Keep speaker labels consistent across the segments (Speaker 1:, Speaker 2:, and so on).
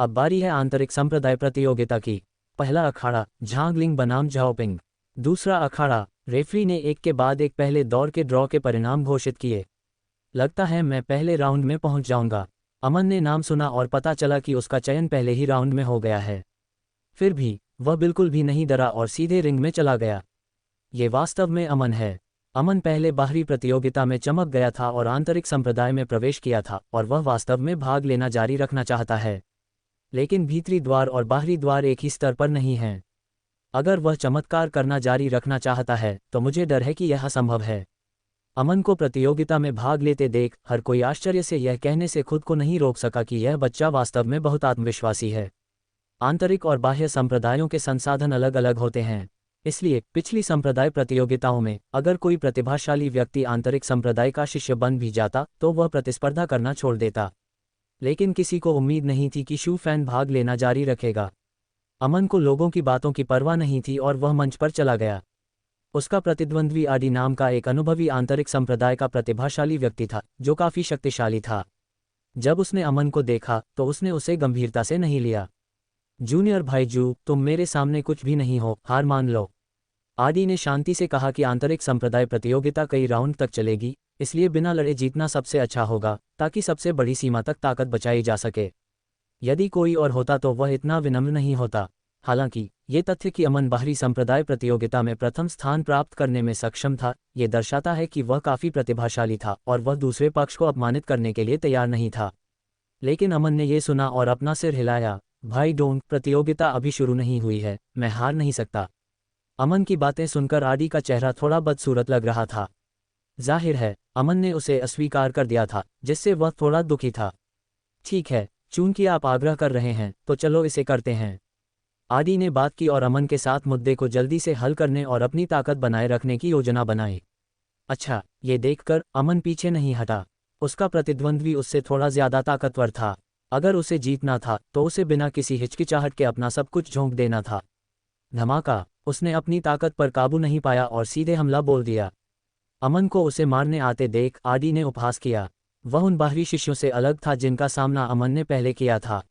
Speaker 1: अब बारी है आंतरिक संप्रदाय प्रतियोगिता की। पहला अखाड़ा झांगलिंग बनाम झाओपिंग। दूसरा अखाड़ा। रेफरी ने एक के बाद एक पहले दौर के ड्रॉ के परिणाम घोषित किए। लगता है मैं पहले राउंड में पहुंच जाऊंगा। अमन ने नाम सुना और पता चला कि उसका चयन पहले ही राउंड में हो गया है। फिर भी वह बिल्कुल भी नहीं डरा और सीधे रिंग में चला गया। ये वास्तव में अमन है। अमन पहले बाहरी प्रतियोगिता में चमक गया था और आंतरिक संप्रदाय में प्रवेश किया था और वह वास्तव में भाग लेना जारी रखना चाहता है। लेकिन भीतरी द्वार और बाहरी द्वार एक ही स्तर पर नहीं हैं। अगर वह चमत्कार करना जारी रखना चाहता है तो मुझे डर है कि यह असंभव है। अमन को प्रतियोगिता में भाग लेते देख हर कोई आश्चर्य से यह कहने से खुद को नहीं रोक सका कि यह बच्चा वास्तव में बहुत आत्मविश्वासी है। आंतरिक और बाह्य संप्रदायों के संसाधन अलग अलग होते हैं। इसलिए पिछली संप्रदाय प्रतियोगिताओं में अगर कोई प्रतिभाशाली व्यक्ति आंतरिक संप्रदाय का शिष्य बन भी जाता तो वह प्रतिस्पर्धा करना छोड़ देता। लेकिन किसी को उम्मीद नहीं थी कि शू फैन भाग लेना जारी रखेगा। अमन को लोगों की बातों की परवाह नहीं थी और वह मंच पर चला गया। उसका प्रतिद्वंद्वी आडी नाम का एक अनुभवी आंतरिक संप्रदाय का प्रतिभाशाली व्यक्ति था जो काफी शक्तिशाली था। जब उसने अमन को देखा तो उसने उसे गंभीरता से नहीं लिया। जूनियर भाईजू, तुम मेरे सामने कुछ भी नहीं हो, हार मान लो। आडी ने शांति से कहा कि आंतरिक संप्रदाय प्रतियोगिता कई राउंड तक चलेगी, इसलिए बिना लड़े जीतना सबसे अच्छा होगा ताकि सबसे बड़ी सीमा तक ताकत बचाई जा सके। यदि कोई और होता तो वह इतना विनम्र नहीं होता। हालांकि ये तथ्य कि अमन बाहरी संप्रदाय प्रतियोगिता में प्रथम स्थान प्राप्त करने में सक्षम था, ये दर्शाता है कि वह काफी प्रतिभाशाली था और वह दूसरे पक्ष को अपमानित करने के लिए तैयार नहीं था। लेकिन अमन ने यह सुना और अपना सिर हिलाया। भाई डोंट, प्रतियोगिता अभी शुरू नहीं हुई है, मैं हार नहीं सकता। अमन की बातें सुनकर आडी का चेहरा थोड़ा बदसूरत लग रहा था। जाहिर है अमन ने उसे अस्वीकार कर दिया था, जिससे वह थोड़ा दुखी था। ठीक है, चूंकि आप आग्रह कर रहे हैं तो चलो इसे करते हैं। आडी ने बात की और अमन के साथ मुद्दे को जल्दी से हल करने और अपनी ताकत बनाए रखने की योजना बनाई। अच्छा, ये देखकर अमन पीछे नहीं हटा। उसका प्रतिद्वंद्वी उससे थोड़ा ज्यादा ताकतवर था। अगर उसे जीतना था तो उसे बिना किसी हिचकिचाहट के अपना सब कुछ झोंक देना था। धमाका! उसने अपनी ताकत पर काबू नहीं पाया और सीधे हमला बोल दिया। अमन को उसे मारने आते देख आडी ने उपहास किया। वह उन बाहरी शिष्यों से अलग था जिनका सामना अमन ने पहले किया था।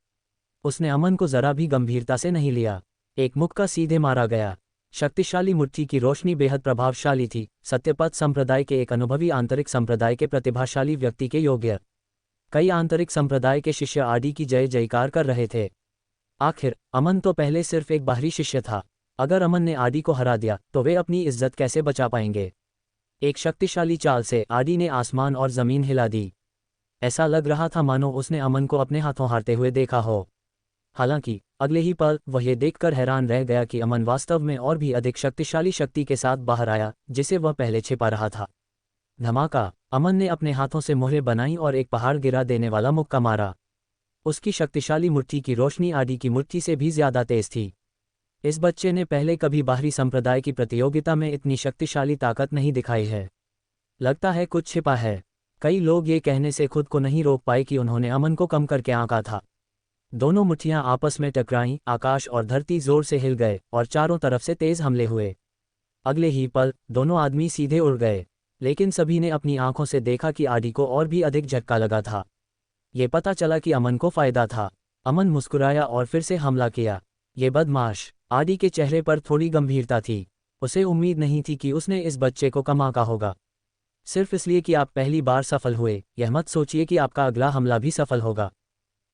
Speaker 1: उसने अमन को जरा भी गंभीरता से नहीं लिया। एक मुक्का सीधे मारा गया। शक्तिशाली मुट्ठी की रोशनी बेहद प्रभावशाली थी, सत्यपथ संप्रदाय के एक अनुभवी आंतरिक संप्रदाय के प्रतिभाशाली व्यक्ति के योग्य। कई आंतरिक संप्रदाय के शिष्य आडी की जय जयकार कर रहे थे। आखिर अमन तो पहले सिर्फ एक बाहरी शिष्य था। अगर अमन ने आडी को हरा दिया तो वे अपनी इज्जत कैसे बचा पाएंगे। एक शक्तिशाली चाल से आडी ने आसमान और जमीन हिला दी। ऐसा लग रहा था मानो उसने अमन को अपने हाथों हारते हुए देखा हो। हालांकि अगले ही पल वह ये देखकर हैरान रह गया कि अमन वास्तव में और भी अधिक शक्तिशाली शक्ति के साथ बाहर आया, जिसे वह पहले छिपा रहा था। धमाका! अमन ने अपने हाथों से मोहरें बनाई और एक पहाड़ गिरा देने वाला मुक्का मारा। उसकी शक्तिशाली मुट्ठी की रोशनी आडी की मुट्ठी से भी ज्यादा तेज थी। इस बच्चे ने पहले कभी बाहरी संप्रदाय की प्रतियोगिता में इतनी शक्तिशाली ताकत नहीं दिखाई है। लगता है कुछ छिपा है। कई लोग ये कहने से खुद को नहीं रोक पाए कि उन्होंने अमन को कम करके आंका था। दोनों मुट्ठियां आपस में टकराईं, आकाश और धरती जोर से हिल गए और चारों तरफ से तेज हमले हुए। अगले ही पल दोनों आदमी सीधे उड़ गए, लेकिन सभी ने अपनी आंखों से देखा कि आडी को और भी अधिक झटका लगा था। ये पता चला कि अमन को फायदा था। अमन मुस्कुराया और फिर से हमला किया। ये बदमाश! आडी के चेहरे पर थोड़ी गंभीरता थी। उसे उम्मीद नहीं थी कि उसने इस बच्चे को कम आंका होगा। सिर्फ इसलिए कि आप पहली बार सफल हुए, यह मत सोचिए कि आपका अगला हमला भी सफल होगा।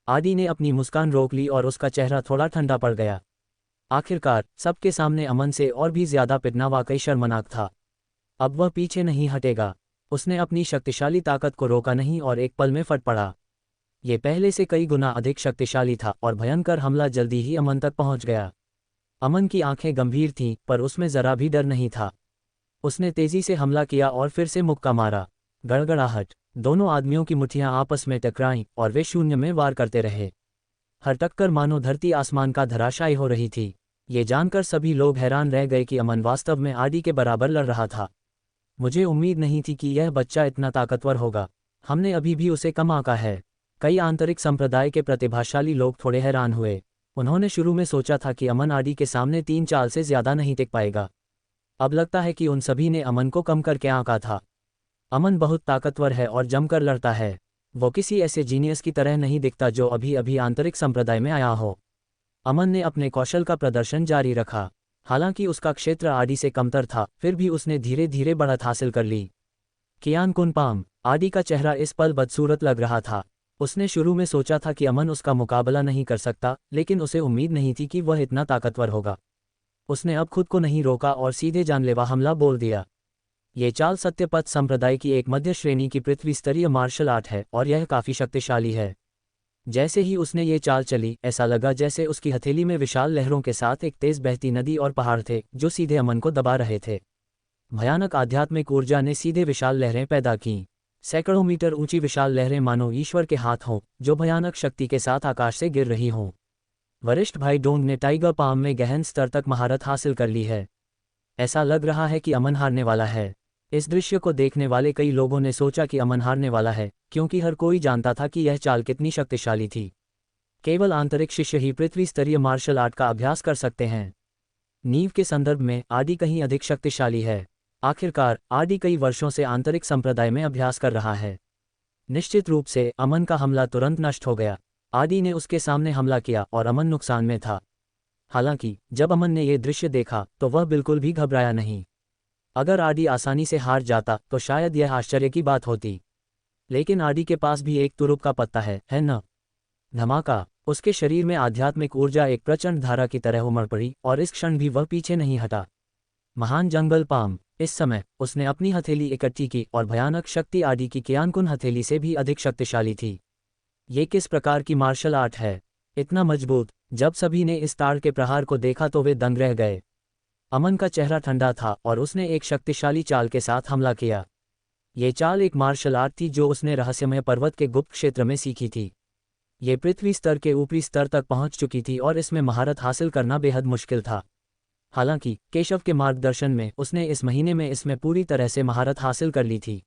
Speaker 1: आडी ने अपनी मुस्कान रोक ली और उसका चेहरा थोड़ा ठंडा पड़ गया। आखिरकार सबके सामने अमन से और भी ज्यादा पिटना वाकई शर्मनाक था। अब वह पीछे नहीं हटेगा। उसने अपनी शक्तिशाली ताकत को रोका नहीं और एक पल में फट पड़ा। ये पहले से कई गुना अधिक शक्तिशाली था और भयंकर हमला जल्दी ही अमन तक पहुंच गया। अमन की आंखें गंभीर थीं, पर उसमें जरा भी डर नहीं था। उसने तेजी से हमला किया और फिर से मुक्का मारा। गड़गड़ाहट! दोनों आदमियों की मुट्ठियां आपस में टकराईं और वे शून्य में वार करते रहे। हर टक्कर मानो धरती आसमान का धराशायी हो रही थी। ये जानकर सभी लोग हैरान रह गए कि अमन वास्तव में आडी के बराबर लड़ रहा था। मुझे उम्मीद नहीं थी कि यह बच्चा इतना ताकतवर होगा। हमने अभी भी उसे कम आंका है। कई आंतरिक संप्रदाय के प्रतिभाशाली लोग थोड़े हैरान हुए। उन्होंने शुरू में सोचा था कि अमन आडी के सामने 3 चाल से ज्यादा नहीं टिक पाएगा। अब लगता है कि उन सभी ने अमन को कम करके आंका था। अमन बहुत ताकतवर है और जमकर लड़ता है। वो किसी ऐसे जीनियस की तरह नहीं दिखता जो अभी अभी आंतरिक संप्रदाय में आया हो। अमन ने अपने कौशल का प्रदर्शन जारी रखा। हालांकि उसका क्षेत्र आदि से कमतर था, फिर भी उसने धीरे धीरे बढ़त हासिल कर ली। कियान कुनपाम, आदि का चेहरा इस पल बदसूरत लग रहा था। उसने शुरू में सोचा था कि अमन उसका मुकाबला नहीं कर सकता, लेकिन उसे उम्मीद नहीं थी कि वह इतना ताकतवर होगा। उसने अब खुद को नहीं रोका और सीधे जानलेवा हमला बोल दिया। ये चाल सत्यपथ संप्रदाय की एक मध्य श्रेणी की पृथ्वी स्तरीय मार्शल आर्ट है और यह काफी शक्तिशाली है। जैसे ही उसने ये चाल चली, ऐसा लगा जैसे उसकी हथेली में विशाल लहरों के साथ एक तेज बहती नदी और पहाड़ थे जो सीधे अमन को दबा रहे थे। भयानक आध्यात्मिक ऊर्जा ने सीधे विशाल लहरें पैदा कीं। सैकड़ों मीटर ऊंची विशाल लहरें मानो ईश्वर के हाथ हों, जो भयानक शक्ति के साथ आकाश से गिर रही हों। वरिष्ठ भाई डोंग ने टाइगर पाम में गहन स्तर तक महारत हासिल कर ली है। ऐसा लग रहा है कि अमन हारने वाला है। इस दृश्य को देखने वाले कई लोगों ने सोचा कि अमन हारने वाला है, क्योंकि हर कोई जानता था कि यह चाल कितनी शक्तिशाली थी। केवल आंतरिक शिष्य ही पृथ्वी स्तरीय मार्शल आर्ट का अभ्यास कर सकते हैं। नींव के संदर्भ में आदि कहीं अधिक शक्तिशाली है। आखिरकार आदि कई वर्षों से आंतरिक संप्रदाय में अभ्यास कर रहा है। निश्चित रूप से अमन का हमला तुरंत नष्ट हो गया। आदि ने उसके सामने हमला किया और अमन नुकसान में था। हालांकि जब अमन ने यह दृश्य देखा तो वह बिल्कुल भी घबराया नहीं। अगर आदि आसानी से हार जाता तो शायद यह आश्चर्य की बात होती, लेकिन आदि के पास भी एक तुरुप का पत्ता है न? धमाका! उसके शरीर में आध्यात्मिक ऊर्जा एक प्रचंड धारा की तरह उमड़ पड़ी और इस क्षण भी वह पीछे नहीं हटा। महान जंगल पाम! इस समय उसने अपनी हथेली इकट्ठी की और भयानक शक्ति आदि की कियानकुन हथेली से भी अधिक शक्तिशाली थी। ये किस प्रकार की मार्शल आर्ट है? इतना मजबूत! जब सभी ने इस ताड़ के प्रहार को देखा तो वे दंग रह गए। अमन का चेहरा ठंडा था और उसने एक शक्तिशाली चाल के साथ हमला किया। ये चाल एक मार्शल आर्ट थी जो उसने रहस्यमय पर्वत के गुप्त क्षेत्र में सीखी थी। ये पृथ्वी स्तर के ऊपरी स्तर तक पहुंच चुकी थी और इसमें महारत हासिल करना बेहद मुश्किल था। हालांकि केशव के मार्गदर्शन में उसने इस महीने में इसमें पूरी तरह से महारत हासिल कर ली थी।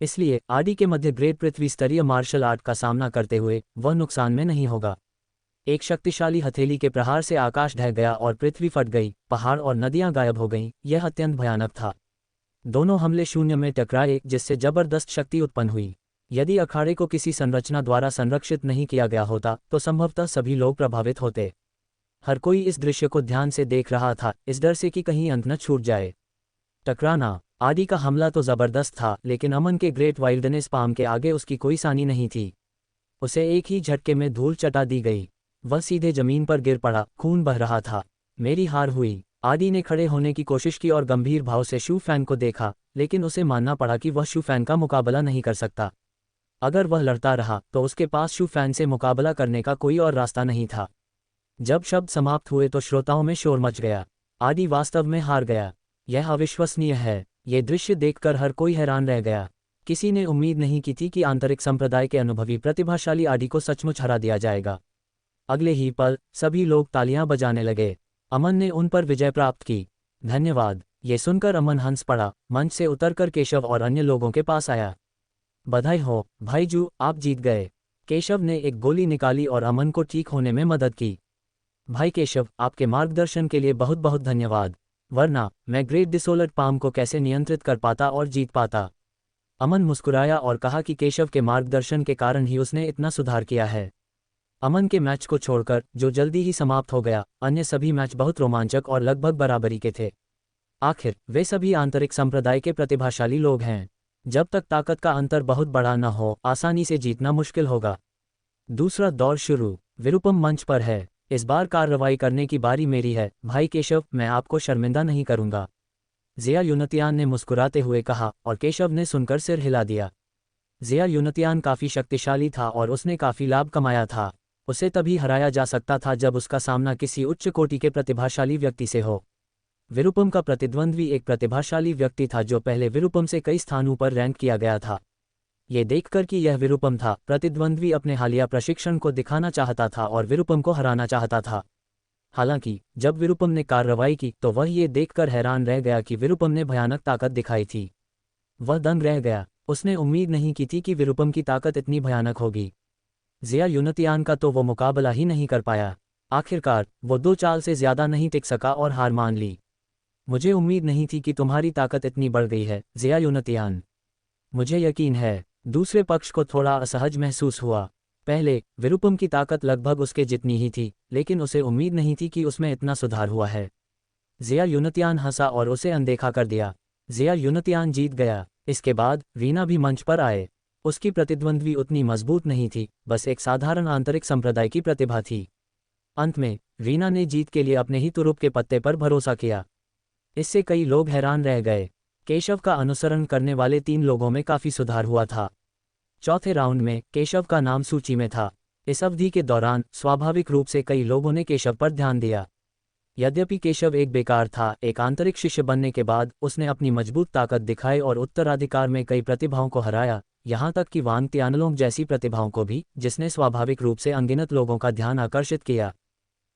Speaker 1: इसलिए आदि के मध्य ग्रेड पृथ्वी स्तरीय मार्शल आर्ट का सामना करते हुए वह नुकसान में नहीं होगा। एक शक्तिशाली हथेली के प्रहार से आकाश ढह गया और पृथ्वी फट गई, पहाड़ और नदियां गायब हो गईं। यह अत्यंत भयानक था। दोनों हमले शून्य में टकराए, जिससे जबरदस्त शक्ति उत्पन्न हुई। यदि अखाड़े को किसी संरचना द्वारा संरक्षित नहीं किया गया होता तो संभवतः सभी लोग प्रभावित होते। हर कोई इस दृश्य को ध्यान से देख रहा था, इस डर से कि कहीं अंत न छूट जाए। टकराना! आदि का हमला तो जबरदस्त था, लेकिन अमन के ग्रेट वाइल्डनेस पाम के आगे उसकी कोई सानी नहीं थी। उसे एक ही झटके में धूल चटा दी गई। वह सीधे जमीन पर गिर पड़ा, खून बह रहा था। मेरी हार हुई। आदि ने खड़े होने की कोशिश की और गंभीर भाव से शू फैन को देखा, लेकिन उसे मानना पड़ा कि वह शू फैन का मुकाबला नहीं कर सकता। अगर वह लड़ता रहा तो उसके पास शू फैन से मुकाबला करने का कोई और रास्ता नहीं था। जब शब्द समाप्त हुए तो श्रोताओं में शोर मच गया। आदि वास्तव में हार गया। यह अविश्वसनीय है। ये दृश्य देखकर हर कोई हैरान रह गया। किसी ने उम्मीद नहीं की थी कि आंतरिक संप्रदाय के अनुभवी प्रतिभाशाली आदि को सचमुच हरा दिया जाएगा। अगले ही पल सभी लोग तालियां बजाने लगे। अमन ने उन पर विजय प्राप्त की। धन्यवाद! ये सुनकर अमन हंस पड़ा, मंच से उतरकर केशव और अन्य लोगों के पास आया। बधाई हो भाईजू, आप जीत गए। केशव ने एक गोली निकाली और अमन को ठीक होने में मदद की। भाई केशव, आपके मार्गदर्शन के लिए बहुत बहुत धन्यवाद, वरना मैं ग्रेट डिसोलट पाम को कैसे नियंत्रित कर पाता और जीत पाता। अमन मुस्कुराया और कहा कि केशव के मार्गदर्शन के कारण ही उसने इतना सुधार किया है। अमन के मैच को छोड़कर, जो जल्दी ही समाप्त हो गया, अन्य सभी मैच बहुत रोमांचक और लगभग बराबरी के थे। आखिर वे सभी आंतरिक संप्रदाय के प्रतिभाशाली लोग हैं। जब तक ताकत का अंतर बहुत बड़ा न हो, आसानी से जीतना मुश्किल होगा। दूसरा दौर शुरू। विरूपम मंच पर है। इस बार कार्रवाई करने की बारी मेरी है। भाई केशव, मैं आपको शर्मिंदा नहीं करूंगा, ज़िया यूनतियान ने मुस्कुराते हुए कहा, और केशव ने सुनकर सिर हिला दिया। ज़िया यूनतियान काफ़ी शक्तिशाली था और उसने काफ़ी लाभ कमाया था। उसे तभी हराया जा सकता था जब उसका सामना किसी उच्च कोटि के प्रतिभाशाली व्यक्ति से हो। विरूपम का प्रतिद्वंद्वी एक प्रतिभाशाली व्यक्ति था जो पहले विरूपम से कई स्थानों पर रैंक किया गया था। ये देखकर कि यह विरूपम था, प्रतिद्वंद्वी अपने हालिया प्रशिक्षण को दिखाना चाहता था और विरूपम को हराना चाहता था। हालांकि जब विरूपम ने कार्रवाई की तो वह ये देखकर हैरान रह गया कि विरूपम ने भयानक ताकत दिखाई थी। वह दंग रह गया। उसने उम्मीद नहीं की थी कि विरूपम की ताकत इतनी भयानक होगी। ज़िया यूनतियान का तो वो मुकाबला ही नहीं कर पाया। आखिरकार वो 2 चाल से ज़्यादा नहीं टिक सका और हार मान ली। मुझे उम्मीद नहीं थी कि तुम्हारी ताकत इतनी बढ़ गई है, ज़िया यूनतियान। मुझे यकीन है दूसरे पक्ष को थोड़ा असहज महसूस हुआ। पहले विरूपम की ताकत लगभग उसके जितनी ही थी, लेकिन उसे उम्मीद नहीं थी कि उसमें इतना सुधार हुआ है। ज़िया यूनतियान हंसा और उसे अनदेखा कर दिया। ज़िया यूनतियान जीत गया। इसके बाद रीना भी मंच पर आए। उसकी प्रतिद्वंद्वी उतनी मजबूत नहीं थी, बस एक साधारण आंतरिक संप्रदाय की प्रतिभा थी। अंत में रीना ने जीत के लिए अपने ही तुरुप के पत्ते पर भरोसा किया। इससे कई लोग हैरान रह गए। केशव का अनुसरण करने वाले 3 लोगों में काफी सुधार हुआ था। चौथे राउंड में केशव का नाम सूची में था। इस अवधि के दौरान स्वाभाविक रूप से कई लोगों ने केशव पर ध्यान दिया। यद्यपि केशव एक बेकार था, एक आंतरिक शिष्य बनने के बाद उसने अपनी मजबूत ताकत दिखाई और उत्तराधिकार में कई प्रतिभाओं को हराया, यहाँ तक कि वांग तियानलोंग जैसी प्रतिभाओं को भी, जिसने स्वाभाविक रूप से अनगिनत लोगों का ध्यान आकर्षित किया।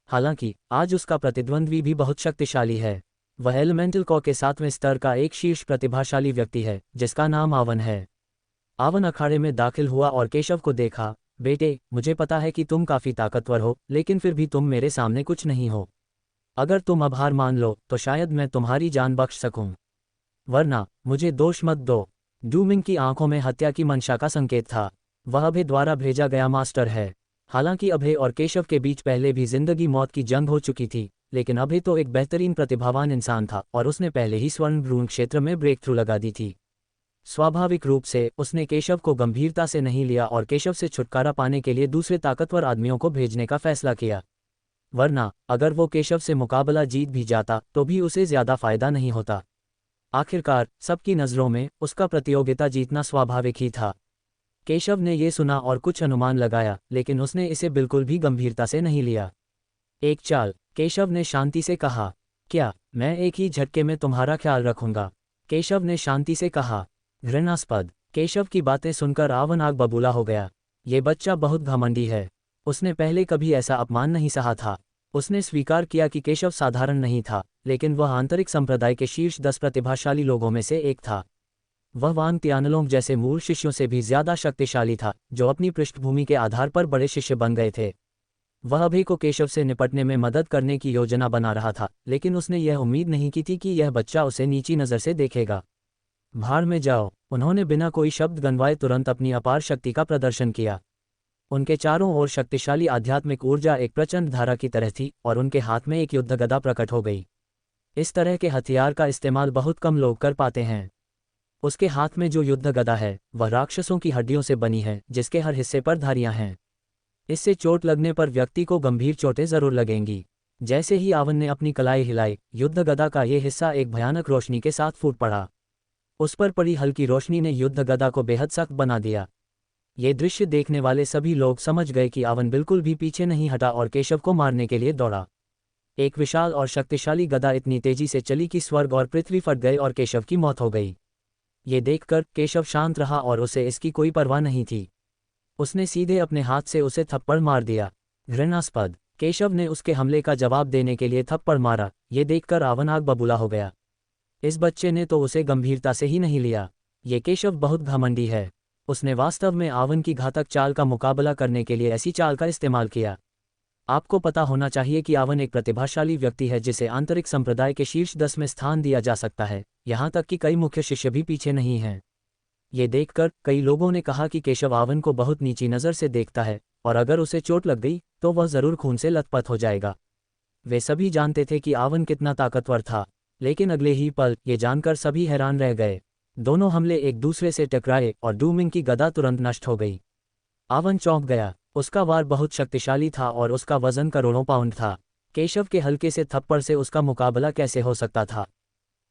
Speaker 1: हालांकि आज उसका प्रतिद्वंद्वी भी बहुत शक्तिशाली है। वह एलिमेंटल कॉ के 7वें स्तर का एक शीर्ष प्रतिभाशाली व्यक्ति है, जिसका नाम आवन है। आवन अखाड़े में दाखिल हुआ और केशव को देखा। बेटे, मुझे पता है कि तुम काफी ताकतवर हो, लेकिन फिर भी तुम मेरे सामने कुछ नहीं हो। अगर तुम अब हार मान लो तो शायद मैं तुम्हारी जान बख्श सकूं, वरना मुझे दोष मत दो। डूमिंग की आंखों में हत्या की मंशा का संकेत था। वह अभय द्वारा भेजा गया मास्टर है। हालांकि अभय और केशव के बीच पहले भी जिंदगी मौत की जंग हो चुकी थी, लेकिन अभय तो एक बेहतरीन प्रतिभावान इंसान था और उसने पहले ही स्वर्ण भ्रूण क्षेत्र में ब्रेक थ्रू लगा दी थी। स्वाभाविक रूप से उसने केशव को गंभीरता से नहीं लिया और केशव से छुटकारा पाने के लिए दूसरे ताकतवर आदमियों को भेजने का फैसला किया। वरना अगर वो केशव से मुकाबला जीत भी जाता तो भी उसे ज्यादा फायदा नहीं होता। आखिरकार सबकी नज़रों में उसका प्रतियोगिता जीतना स्वाभाविक ही था। केशव ने ये सुना और कुछ अनुमान लगाया, लेकिन उसने इसे बिल्कुल भी गंभीरता से नहीं लिया। एक चाल, केशव ने शांति से कहा। क्या, मैं एक ही झटके में तुम्हारा ख्याल रखूंगा? केशव ने शांति से कहा। घृणास्पद। केशव की बातें सुनकर आवन आग बबूला हो गया। ये बच्चा बहुत घमंडी है। उसने पहले कभी ऐसा अपमान नहीं सहा था। उसने स्वीकार किया कि केशव साधारण नहीं था, लेकिन वह आंतरिक संप्रदाय के शीर्ष 10 प्रतिभाशाली लोगों में से एक था। वह वांग तियानलोंग जैसे मूल शिष्यों से भी ज्यादा शक्तिशाली था, जो अपनी पृष्ठभूमि के आधार पर बड़े शिष्य बन गए थे। वह अभय को केशव से निपटने में मदद करने की योजना बना रहा था, लेकिन उसने यह उम्मीद नहीं की थी कि यह बच्चा उसे नीची नज़र से देखेगा। भाड़ में जाओ। उन्होंने बिना कोई शब्द गनवाए तुरंत अपनी अपार शक्ति का प्रदर्शन किया। उनके चारों ओर शक्तिशाली आध्यात्मिक ऊर्जा एक प्रचंड धारा की तरह थी और उनके हाथ में एक युद्ध गदा प्रकट हो गई। इस तरह के हथियार का इस्तेमाल बहुत कम लोग कर पाते हैं। उसके हाथ में जो युद्ध गदा है वह राक्षसों की हड्डियों से बनी है, जिसके हर हिस्से पर धारियां हैं। इससे चोट लगने पर व्यक्ति को गंभीर चोटें जरूर लगेंगी। जैसे ही आवन ने अपनी कलाई हिलाई, युद्ध गदा का ये हिस्सा एक भयानक रोशनी के साथ फूट पड़ा। उस पर पड़ी हल्की रोशनी ने युद्ध गदा को बेहद सख्त बना दिया। ये दृश्य देखने वाले सभी लोग समझ गए कि आवन बिल्कुल भी पीछे नहीं हटा और केशव को मारने के लिए दौड़ा। एक विशाल और शक्तिशाली गदा इतनी तेजी से चली कि स्वर्ग और पृथ्वी फट गए और केशव की मौत हो गई। ये देखकर केशव शांत रहा और उसे इसकी कोई परवाह नहीं थी। उसने सीधे अपने हाथ से उसे थप्पड़ मार दिया। घृणास्पद। केशव ने उसके हमले का जवाब देने के लिए थप्पड़ मारा। ये देखकर आवन आग बबूला हो गया। इस बच्चे ने तो उसे गंभीरता से ही नहीं लिया। ये केशव बहुत घमंडी है। उसने वास्तव में आवन की घातक चाल का मुकाबला करने के लिए ऐसी चाल का इस्तेमाल किया। आपको पता होना चाहिए कि आवन एक प्रतिभाशाली व्यक्ति है जिसे आंतरिक संप्रदाय के शीर्ष 10 में स्थान दिया जा सकता है, यहाँ तक कि कई मुख्य शिष्य भी पीछे नहीं हैं। ये देखकर कई लोगों ने कहा कि केशव आवन को बहुत नीची नज़र से देखता है और अगर उसे चोट लग गई तो वह जरूर खून से लथपथ हो जाएगा। वे सभी जानते थे कि आवन कितना ताकतवर था, लेकिन अगले ही पल ये जानकर सभी हैरान रह गए। दोनों हमले एक दूसरे से टकराए और डूमिंग की गदा तुरंत नष्ट हो गई। आवन चौंक गया। उसका वार बहुत शक्तिशाली था और उसका वजन करोड़ों पाउंड था। केशव के हल्के से थप्पड़ से उसका मुकाबला कैसे हो सकता था?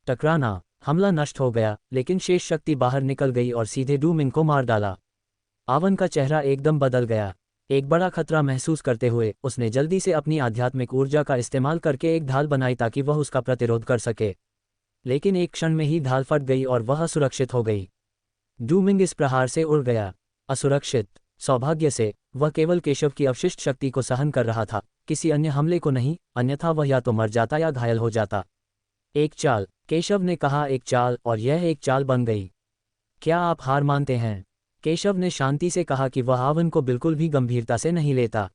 Speaker 1: टकराना, हमला नष्ट हो गया, लेकिन शेष शक्ति बाहर निकल गई और सीधे डूमिंग को मार डाला। आवन का चेहरा एकदम बदल गया। एक बड़ा खतरा महसूस करते हुए उसने जल्दी से अपनी आध्यात्मिक ऊर्जा का इस्तेमाल करके एक ढाल बनाई ताकि वह उसका प्रतिरोध कर सके, लेकिन एक क्षण में ही ढाल फट गई और वह असुरक्षित हो गई। डूमिंग इस प्रहार से उड़ गया। असुरक्षित। सौभाग्य से वह केवल केशव की अवशिष्ट शक्ति को सहन कर रहा था, किसी अन्य हमले को नहीं, अन्यथा वह या तो मर जाता या घायल हो जाता। एक चाल, केशव ने कहा। एक चाल, और यह एक चाल बन गई। क्या आप हार मानते हैं? केशव ने शांति से कहा कि वह आवन को बिल्कुल भी गंभीरता से नहीं लेता।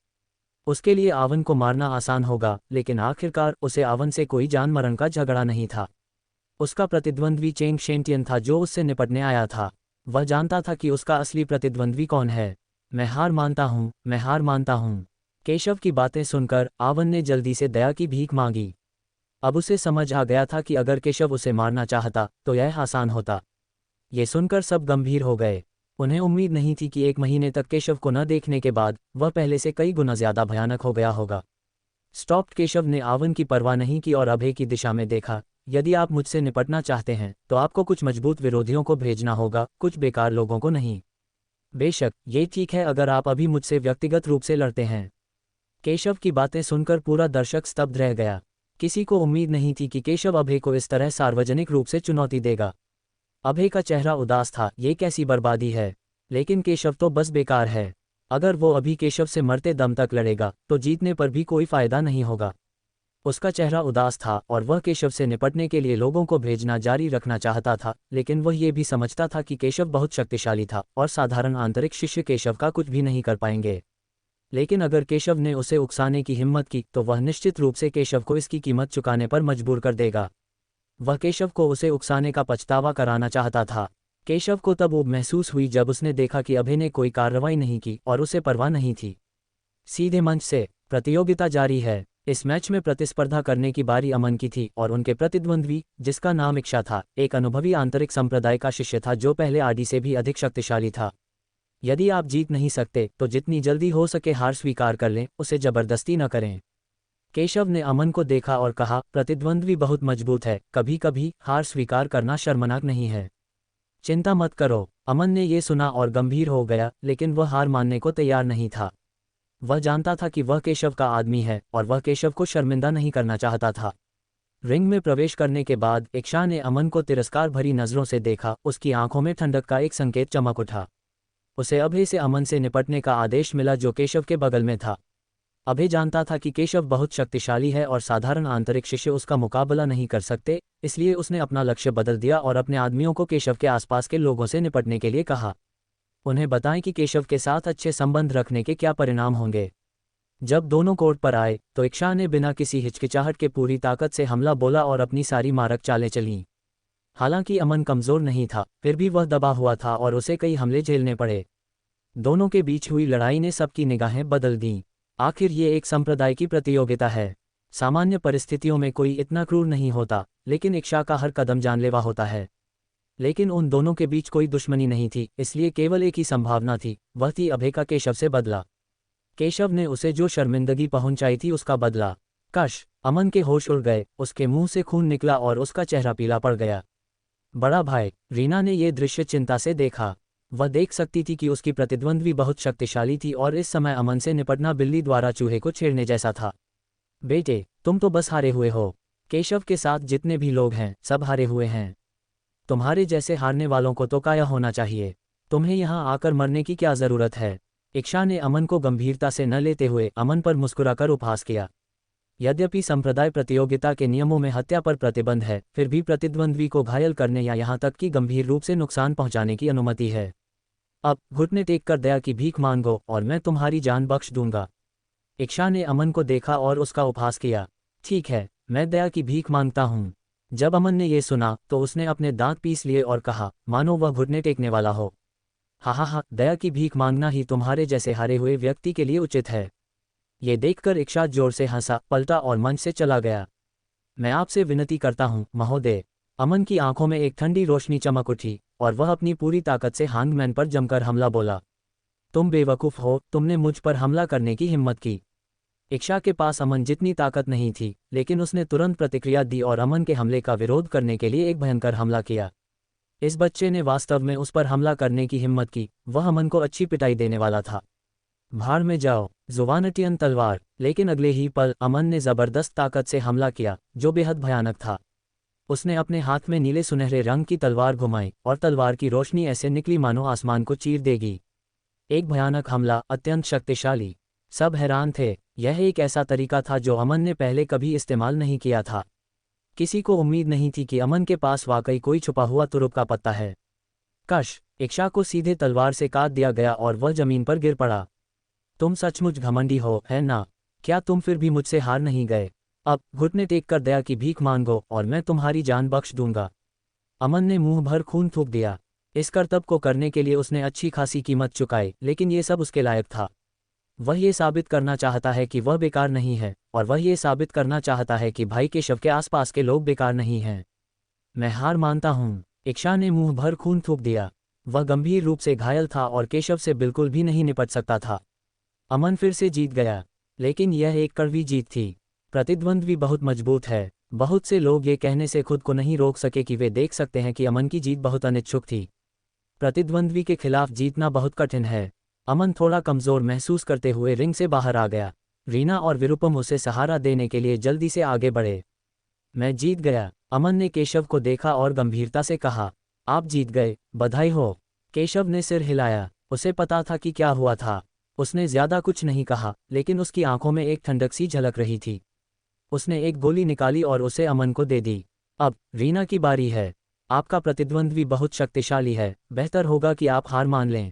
Speaker 1: उसके लिए आवन को मारना आसान होगा, लेकिन आखिरकार उसे आवन से कोई जान मरण का झगड़ा नहीं था। उसका प्रतिद्वंद्वी चेंग शेंटियन था जो उससे निपटने आया था। वह जानता था कि उसका असली प्रतिद्वंद्वी कौन है। मैं हार मानता हूँ, मैं हार मानता हूँ। केशव की बातें सुनकर आवन ने जल्दी से दया की भीख मांगी। अब उसे समझ आ गया था कि अगर केशव उसे मारना चाहता तो यह आसान होता। ये सुनकर सब गंभीर हो गए। उन्हें उम्मीद नहीं थी कि 1 महीने तक केशव को न देखने के बाद वह पहले से कई गुना ज्यादा भयानक हो गया होगा। स्टॉप्ड केशव ने आवन की परवाह नहीं की और अभय की दिशा में देखा। यदि आप मुझसे निपटना चाहते हैं तो आपको कुछ मजबूत विरोधियों को भेजना होगा, कुछ बेकार लोगों को नहीं। बेशक ये ठीक है अगर आप अभी मुझसे व्यक्तिगत रूप से लड़ते हैं। केशव की बातें सुनकर पूरा दर्शक स्तब्ध रह गया। किसी को उम्मीद नहीं थी कि केशव अभय को इस तरह सार्वजनिक रूप से चुनौती देगा। अभय का चेहरा उदास था, ये कैसी बर्बादी है। लेकिन केशव तो बस बेकार है। अगर वो अभी केशव से मरते दम तक लड़ेगा तो जीतने पर भी कोई फायदा नहीं होगा। उसका चेहरा उदास था और वह केशव से निपटने के लिए लोगों को भेजना जारी रखना चाहता था, लेकिन वह ये भी समझता था कि केशव बहुत शक्तिशाली था और साधारण आंतरिक शिष्य केशव का कुछ भी नहीं कर पाएंगे। लेकिन अगर केशव ने उसे उकसाने की हिम्मत की तो वह निश्चित रूप से केशव को इसकी कीमत चुकाने पर मजबूर कर देगा। वह केशव को उसे उकसाने का पछतावा कराना चाहता था। केशव को तब ऊब महसूस हुई जब उसने देखा कि अभय ने कोई कार्रवाई नहीं की और उसे परवाह नहीं थी। सीधे मंच से प्रतियोगिता जारी है। इस मैच में प्रतिस्पर्धा करने की बारी अमन की थी और उनके प्रतिद्वंद्वी, जिसका नाम इक्षा था, एक अनुभवी आंतरिक संप्रदाय का शिष्य था जो पहले आदि से भी अधिक शक्तिशाली था। यदि आप जीत नहीं सकते तो जितनी जल्दी हो सके हार स्वीकार कर लें, उसे जबरदस्ती न करें। केशव ने अमन को देखा और कहा, प्रतिद्वंद्वी बहुत मजबूत है, कभी कभी हार स्वीकार करना शर्मनाक नहीं है। चिंता मत करो। अमन ने ये सुना और गंभीर हो गया, लेकिन वह हार मानने को तैयार नहीं था। वह जानता था कि वह केशव का आदमी है और वह केशव को शर्मिंदा नहीं करना चाहता था। रिंग में प्रवेश करने के बाद इक्षा ने अमन को तिरस्कार भरी नजरों से देखा। उसकी आंखों में ठंडक का एक संकेत चमक उठा। उसे अभय से अमन से निपटने का आदेश मिला जो केशव के बगल में था। अभय जानता था कि केशव बहुत शक्तिशाली है और साधारण आंतरिक शिष्य उसका मुकाबला नहीं कर सकते, इसलिए उसने अपना लक्ष्य बदल दिया और अपने आदमियों को केशव के आसपास के लोगों से निपटने के लिए कहा। उन्हें बताएं कि केशव के साथ अच्छे संबंध रखने के क्या परिणाम होंगे। जब दोनों कोर्ट पर आए तो इक्षा ने बिना किसी हिचकिचाहट के पूरी ताकत से हमला बोला और अपनी सारी मारक चालें चलीं। हालांकि अमन कमजोर नहीं था, फिर भी वह दबा हुआ था और उसे कई हमले झेलने पड़े। दोनों के बीच हुई लड़ाई ने सबकी निगाहें बदल दीं। आखिर ये एक संप्रदाय की प्रतियोगिता है। सामान्य परिस्थितियों में कोई इतना क्रूर नहीं होता, लेकिन इक्षा का हर कदम जानलेवा होता है। लेकिन उन दोनों के बीच कोई दुश्मनी नहीं थी, इसलिए केवल एक ही संभावना थी, वह थी अभय का केशव से बदला। केशव ने उसे जो शर्मिंदगी पहुंचाई थी उसका बदला। कश! अमन के होश उड़ गए, उसके मुंह से खून निकला और उसका चेहरा पीला पड़ गया। बड़ा भाई, रीना ने यह दृश्य चिंता से देखा। वह देख सकती थी कि उसकी प्रतिद्वंद्वी बहुत शक्तिशाली थी और इस समय अमन से निपटना बिल्ली द्वारा चूहे को छेड़ने जैसा था। बेटे, तुम तो बस हारे हुए हो। केशव के साथ जितने भी लोग हैं सब हारे हुए हैं। तुम्हारे जैसे हारने वालों को तो काया होना चाहिए। तुम्हें यहाँ आकर मरने की क्या जरूरत है। इक्षा ने अमन को गंभीरता से न लेते हुए अमन पर मुस्कुराकर उपहास किया। यद्यपि संप्रदाय प्रतियोगिता के नियमों में हत्या पर प्रतिबंध है, फिर भी प्रतिद्वंद्वी को घायल करने या यहाँ तक कि गंभीर रूप से नुकसान पहुँचाने की अनुमति है। अब घुटने टेक कर दया की भीख मांगो और मैं तुम्हारी जान बख्श दूंगा। इक्षा ने अमन को देखा और उसका उपहास किया। ठीक है, मैं दया की भीख मांगता हूँ। जब अमन ने यह सुना तो उसने अपने दांत पीस लिए और कहा, मानो वह घुटने टेकने वाला हो। हा, दया की भीख मांगना ही तुम्हारे जैसे हारे हुए व्यक्ति के लिए उचित है। ये देखकर इक्षा जोर से हंसा, पलटा और मंच से चला गया। मैं आपसे विनती करता हूँ महोदय। अमन की आंखों में एक ठंडी रोशनी चमक उठी और वह अपनी पूरी ताकत से हांगमैन पर जमकर हमला बोला। तुम बेवकूफ़ हो, तुमने मुझ पर हमला करने की हिम्मत की। इक्षा के पास अमन जितनी ताकत नहीं थी, लेकिन उसने तुरंत प्रतिक्रिया दी और अमन के हमले का विरोध करने के लिए एक भयंकर हमला किया। इस बच्चे ने वास्तव में उस पर हमला करने की हिम्मत की। वह अमन को अच्छी पिटाई देने वाला था। भाड़ में जाओ, जुवानटियन तलवार। लेकिन अगले ही पल अमन ने जबरदस्त ताकत से हमला किया, जो बेहद भयानक था। उसने अपने हाथ में नीले सुनहरे रंग की तलवार घुमाई और तलवार की रोशनी ऐसे निकली मानो आसमान को चीर देगी। एक भयानक हमला, अत्यंत शक्तिशाली। सब हैरान थे। यह एक ऐसा तरीका था जो अमन ने पहले कभी इस्तेमाल नहीं किया था। किसी को उम्मीद नहीं थी कि अमन के पास वाकई कोई छुपा हुआ तुरुप का पत्ता है। कश! इक्षा को सीधे तलवार से काट दिया गया और वह जमीन पर गिर पड़ा। तुम सचमुच घमंडी हो, है ना? क्या तुम फिर भी मुझसे हार नहीं गए? अब घुटने टेक कर दया की भीख मांगो और मैं तुम्हारी जान बख्श दूंगा। अमन ने मुंह भर खून थूक दिया। इस करतब को करने के लिए उसने अच्छी खासी कीमत चुकाई, लेकिन ये सब उसके लायक था। वह ये साबित करना चाहता है कि वह बेकार नहीं है, और वह ये साबित करना चाहता है कि भाई केशव के आसपास के लोग बेकार नहीं हैं। मैं हार मानता हूँ। इक्षा ने मुंह भर खून थूक दिया। वह गंभीर रूप से घायल था और केशव से बिल्कुल भी नहीं निपट सकता था। अमन फिर से जीत गया, लेकिन यह एक कड़वी जीत थी। प्रतिद्वंद्वी बहुत मजबूत है। बहुत से लोग ये कहने से खुद को नहीं रोक सके कि वे देख सकते हैं कि अमन की जीत बहुत अनिच्छुक थी। प्रतिद्वंद्वी के खिलाफ जीतना बहुत कठिन है। अमन थोड़ा कमज़ोर महसूस करते हुए रिंग से बाहर आ गया। रीना और विरूपम उसे सहारा देने के लिए जल्दी से आगे बढ़े। मैं जीत गया। अमन ने केशव को देखा और गंभीरता से कहा, आप जीत गए, बधाई हो। केशव ने सिर हिलाया। उसे पता था कि क्या हुआ था। उसने ज्यादा कुछ नहीं कहा, लेकिन उसकी आंखों में एक ठंडक सी झलक रही थी। उसने एक गोली निकाली और उसे अमन को दे दी। अब रीना की बारी है। आपका प्रतिद्वंद्वी बहुत शक्तिशाली है, बेहतर होगा कि आप हार मान लें।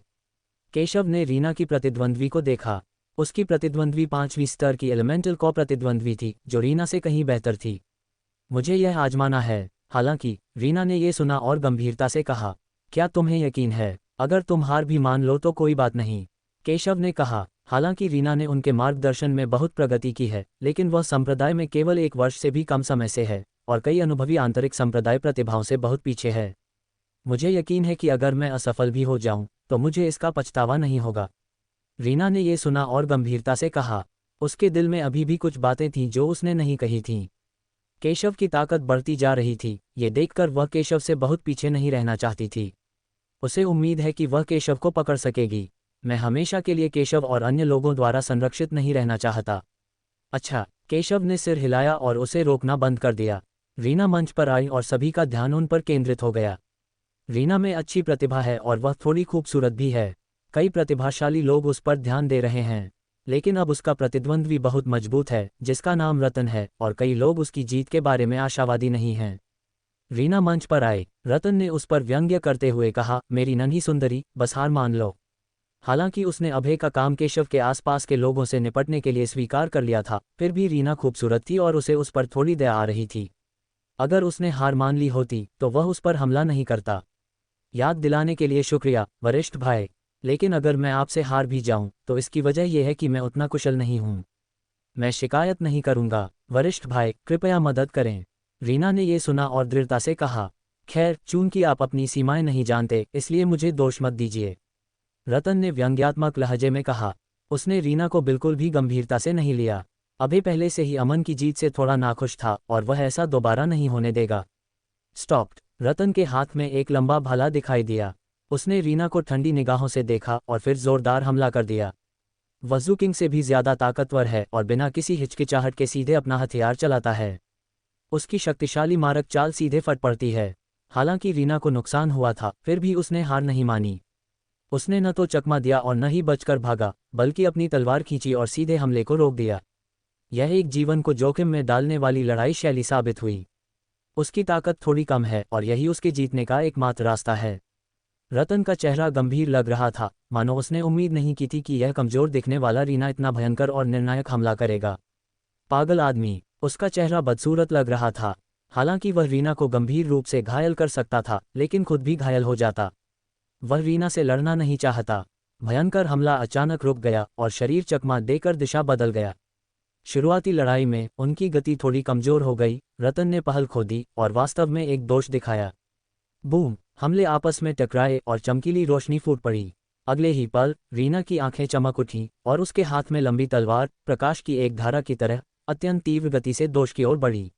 Speaker 1: केशव ने रीना की प्रतिद्वंद्वी को देखा। उसकी प्रतिद्वंद्वी 5वीं स्तर की एलिमेंटल को प्रतिद्वंद्वी थी, जो रीना से कहीं बेहतर थी। मुझे यह आजमाना है। हालांकि रीना ने यह सुना और गंभीरता से कहा, क्या तुम्हें यकीन है? अगर तुम हार भी मान लो तो कोई बात नहीं। केशव ने कहा। हालांकि रीना ने उनके मार्गदर्शन में बहुत प्रगति की है, लेकिन वह संप्रदाय में केवल 1 वर्ष से भी कम समय से है और कई अनुभवी आंतरिक संप्रदाय प्रतिभाओं से बहुत पीछे है। मुझे यकीन है कि अगर मैं असफल भी हो जाऊं तो मुझे इसका पछतावा नहीं होगा। रीना ने यह सुना और गंभीरता से कहा। उसके दिल में अभी भी कुछ बातें थीं जो उसने नहीं कही थीं। केशव की ताकत बढ़ती जा रही थी। ये देखकर वह केशव से बहुत पीछे नहीं रहना चाहती थी। उसे उम्मीद है कि वह केशव को पकड़ सकेगी। मैं हमेशा के लिए केशव और अन्य लोगों द्वारा संरक्षित नहीं रहना चाहता। अच्छा। केशव ने सिर हिलाया और उसे रोकना बंद कर दिया। रीना मंच पर आई और सभी का ध्यान उन पर केंद्रित हो गया। रीना में अच्छी प्रतिभा है और वह थोड़ी खूबसूरत भी है। कई प्रतिभाशाली लोग उस पर ध्यान दे रहे हैं, लेकिन अब उसका प्रतिद्वंद्वी बहुत मजबूत है, जिसका नाम रतन है, और कई लोग उसकी जीत के बारे में आशावादी नहीं हैं। रीना मंच पर आए। रतन ने उस पर व्यंग्य करते हुए कहा, मेरी नन्ही सुंदरी, बस हार मान लो। हालांकि उसने अभय का काम केशव के आसपास के लोगों से निपटने के लिए स्वीकार कर लिया था, फिर भी रीना खूबसूरत थी और उसे उस पर थोड़ी दया आ रही थी। अगर उसने हार मान ली होती तो वह उस पर हमला नहीं करता। याद दिलाने के लिए शुक्रिया, वरिष्ठ भाई। लेकिन अगर मैं आपसे हार भी जाऊं तो इसकी वजह यह है कि मैं उतना कुशल नहीं हूं। मैं शिकायत नहीं करूंगा। वरिष्ठ भाई, कृपया मदद करें। रीना ने यह सुना और दृढ़ता से कहा, खैर, चूंकि आप अपनी सीमाएं नहीं जानते, इसलिए मुझे दोष मत दीजिए। रतन ने व्यंग्यात्मक लहजे में कहा। उसने रीना को बिल्कुल भी गंभीरता से नहीं लिया। अभी पहले से ही अमन की जीत से थोड़ा नाखुश था और वह ऐसा दोबारा नहीं होने देगा। स्टॉप्ड। रतन के हाथ में एक लंबा भाला दिखाई दिया। उसने रीना को ठंडी निगाहों से देखा और फिर जोरदार हमला कर दिया। वज़ू किंग से भी ज्यादा ताकतवर है और बिना किसी हिचकिचाहट के सीधे अपना हथियार चलाता है। उसकी शक्तिशाली मारक चाल सीधे फट पड़ती है। हालांकि रीना को नुकसान हुआ था, फिर भी उसने हार नहीं मानी। उसने न तो चकमा दिया और न ही बचकर भागा, बल्कि अपनी तलवार खींची और सीधे हमले को रोक दिया। यह एक जीवन को जोखिम में डालने वाली लड़ाई शैली साबित हुई। उसकी ताकत थोड़ी कम है और यही उसके जीतने का एकमात्र रास्ता है। रतन का चेहरा गंभीर लग रहा था, मानो उसने उम्मीद नहीं की थी कि यह कमजोर दिखने वाला रीना इतना भयंकर और निर्णायक हमला करेगा। पागल आदमी। उसका चेहरा बदसूरत लग रहा था। हालांकि वह रीना को गंभीर रूप से घायल कर सकता था, लेकिन खुद भी घायल हो जाता। वह रीना से लड़ना नहीं चाहता। भयंकर हमला अचानक रुक गया और शरीर चकमा देकर दिशा बदल गया। शुरुआती लड़ाई में उनकी गति थोड़ी कमजोर हो गई। रतन ने पहल खो दी और वास्तव में एक दोष दिखाया। बूम! हमले आपस में टकराए और चमकीली रोशनी फूट पड़ी। अगले ही पल रीना की आंखें चमक उठीं और उसके हाथ में लंबी तलवार, प्रकाश की एक धारा की तरह, अत्यंत तीव्र गति से दोष की ओर बढ़ी।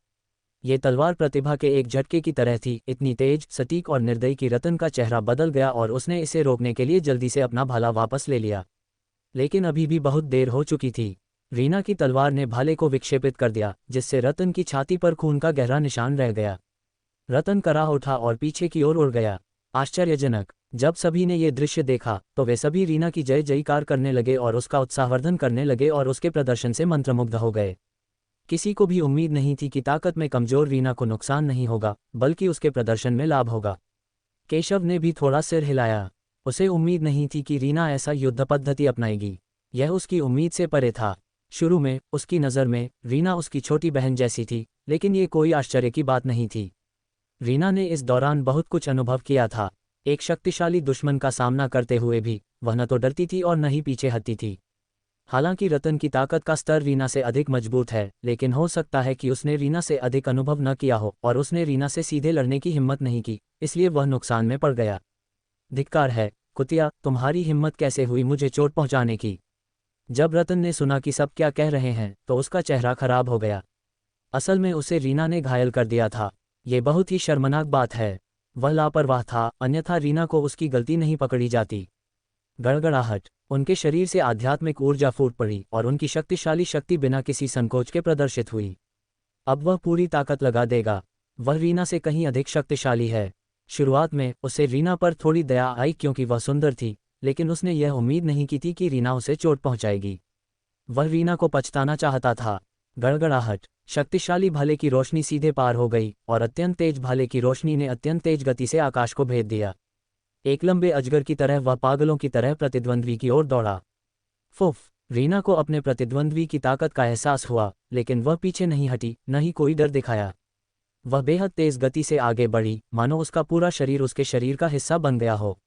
Speaker 1: ये तलवार प्रतिभा के एक झटके की तरह थी, इतनी तेज, सटीक और निर्दयी कि रतन का चेहरा बदल गया और उसने इसे रोकने के लिए जल्दी से अपना भाला वापस ले लिया। लेकिन अभी भी बहुत देर हो चुकी थी। रीना की तलवार ने भाले को विक्षेपित कर दिया, जिससे रतन की छाती पर खून का गहरा निशान रह गया। रतन कराह उठा और पीछे की ओर उड़ गया। आश्चर्यजनक। जब सभी ने ये दृश्य देखा तो वे सभी रीना की जय जयकार करने लगे और उसका उत्साहवर्धन करने लगे और उसके प्रदर्शन से मंत्रमुग्ध हो गए। किसी को भी उम्मीद नहीं थी कि ताकत में कमजोर रीना को नुकसान नहीं होगा, बल्कि उसके प्रदर्शन में लाभ होगा। केशव ने भी थोड़ा सिर हिलाया। उसे उम्मीद नहीं थी कि रीना ऐसा युद्ध पद्धति अपनाएगी। यह उसकी उम्मीद से परे था। शुरू में उसकी नज़र में रीना उसकी छोटी बहन जैसी थी, लेकिन ये कोई आश्चर्य की बात नहीं थी। रीना ने इस दौरान बहुत कुछ अनुभव किया था। एक शक्तिशाली दुश्मन का सामना करते हुए भी वह न तो डरती थी और न ही पीछे हटती थी। हालांकि रतन की ताकत का स्तर रीना से अधिक मजबूत है, लेकिन हो सकता है कि उसने रीना से अधिक अनुभव न किया हो और उसने रीना से सीधे लड़ने की हिम्मत नहीं की, इसलिए वह नुकसान में पड़ गया। धिक्कार है कुतिया, तुम्हारी हिम्मत कैसे हुई मुझे चोट पहुंचाने की। जब रतन ने सुना कि सब क्या कह रहे हैं तो उसका चेहरा खराब हो गया। असल में उसे रीना ने घायल कर दिया था। ये बहुत ही शर्मनाक बात है। वह लापरवाह था, अन्यथा रीना को उसकी गलती नहीं पकड़ी जाती। गड़गड़ाहट, उनके शरीर से आध्यात्मिक ऊर्जा फूट पड़ी और उनकी शक्तिशाली शक्ति बिना किसी संकोच के प्रदर्शित हुई। अब वह पूरी ताकत लगा देगा। वह रीना से कहीं अधिक शक्तिशाली है। शुरुआत में उसे रीना पर थोड़ी दया आई क्योंकि वह सुंदर थी, लेकिन उसने यह उम्मीद नहीं की थी कि रीना उसे चोट पहुंचाएगी। वह रीना को पछताना चाहता था। गड़गड़ाहट, शक्तिशाली भाले की रोशनी सीधे पार हो गई और अत्यंत तेज भाले की रोशनी ने अत्यंत तेज गति से आकाश को भेद दिया। एक लंबे अजगर की तरह वह पागलों की तरह प्रतिद्वंद्वी की ओर दौड़ा। फुफ, रीना को अपने प्रतिद्वंद्वी की ताकत का एहसास हुआ, लेकिन वह पीछे नहीं हटी, न ही कोई डर दिखाया। वह बेहद तेज गति से आगे बढ़ी, मानो उसका पूरा शरीर उसके शरीर का हिस्सा बन गया हो।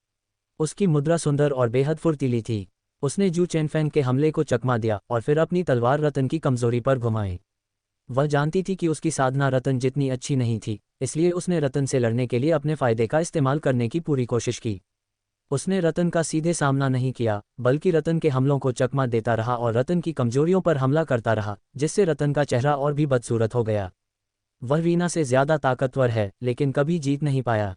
Speaker 1: उसकी मुद्रा सुंदर और बेहद फुर्तीली थी। उसने जू चेनफेंग के हमले को चकमा दिया और फिर अपनी तलवार रतन की कमजोरी पर घुमाई। वह जानती थी कि उसकी साधना रतन जितनी अच्छी नहीं थी, इसलिए उसने रतन से लड़ने के लिए अपने फायदे का इस्तेमाल करने की पूरी कोशिश की। उसने रतन का सीधे सामना नहीं किया, बल्कि रतन के हमलों को चकमा देता रहा और रतन की कमजोरियों पर हमला करता रहा, जिससे रतन का चेहरा और भी बदसूरत हो गया। वह रीना से ज्यादा ताकतवर है, लेकिन कभी जीत नहीं पाया।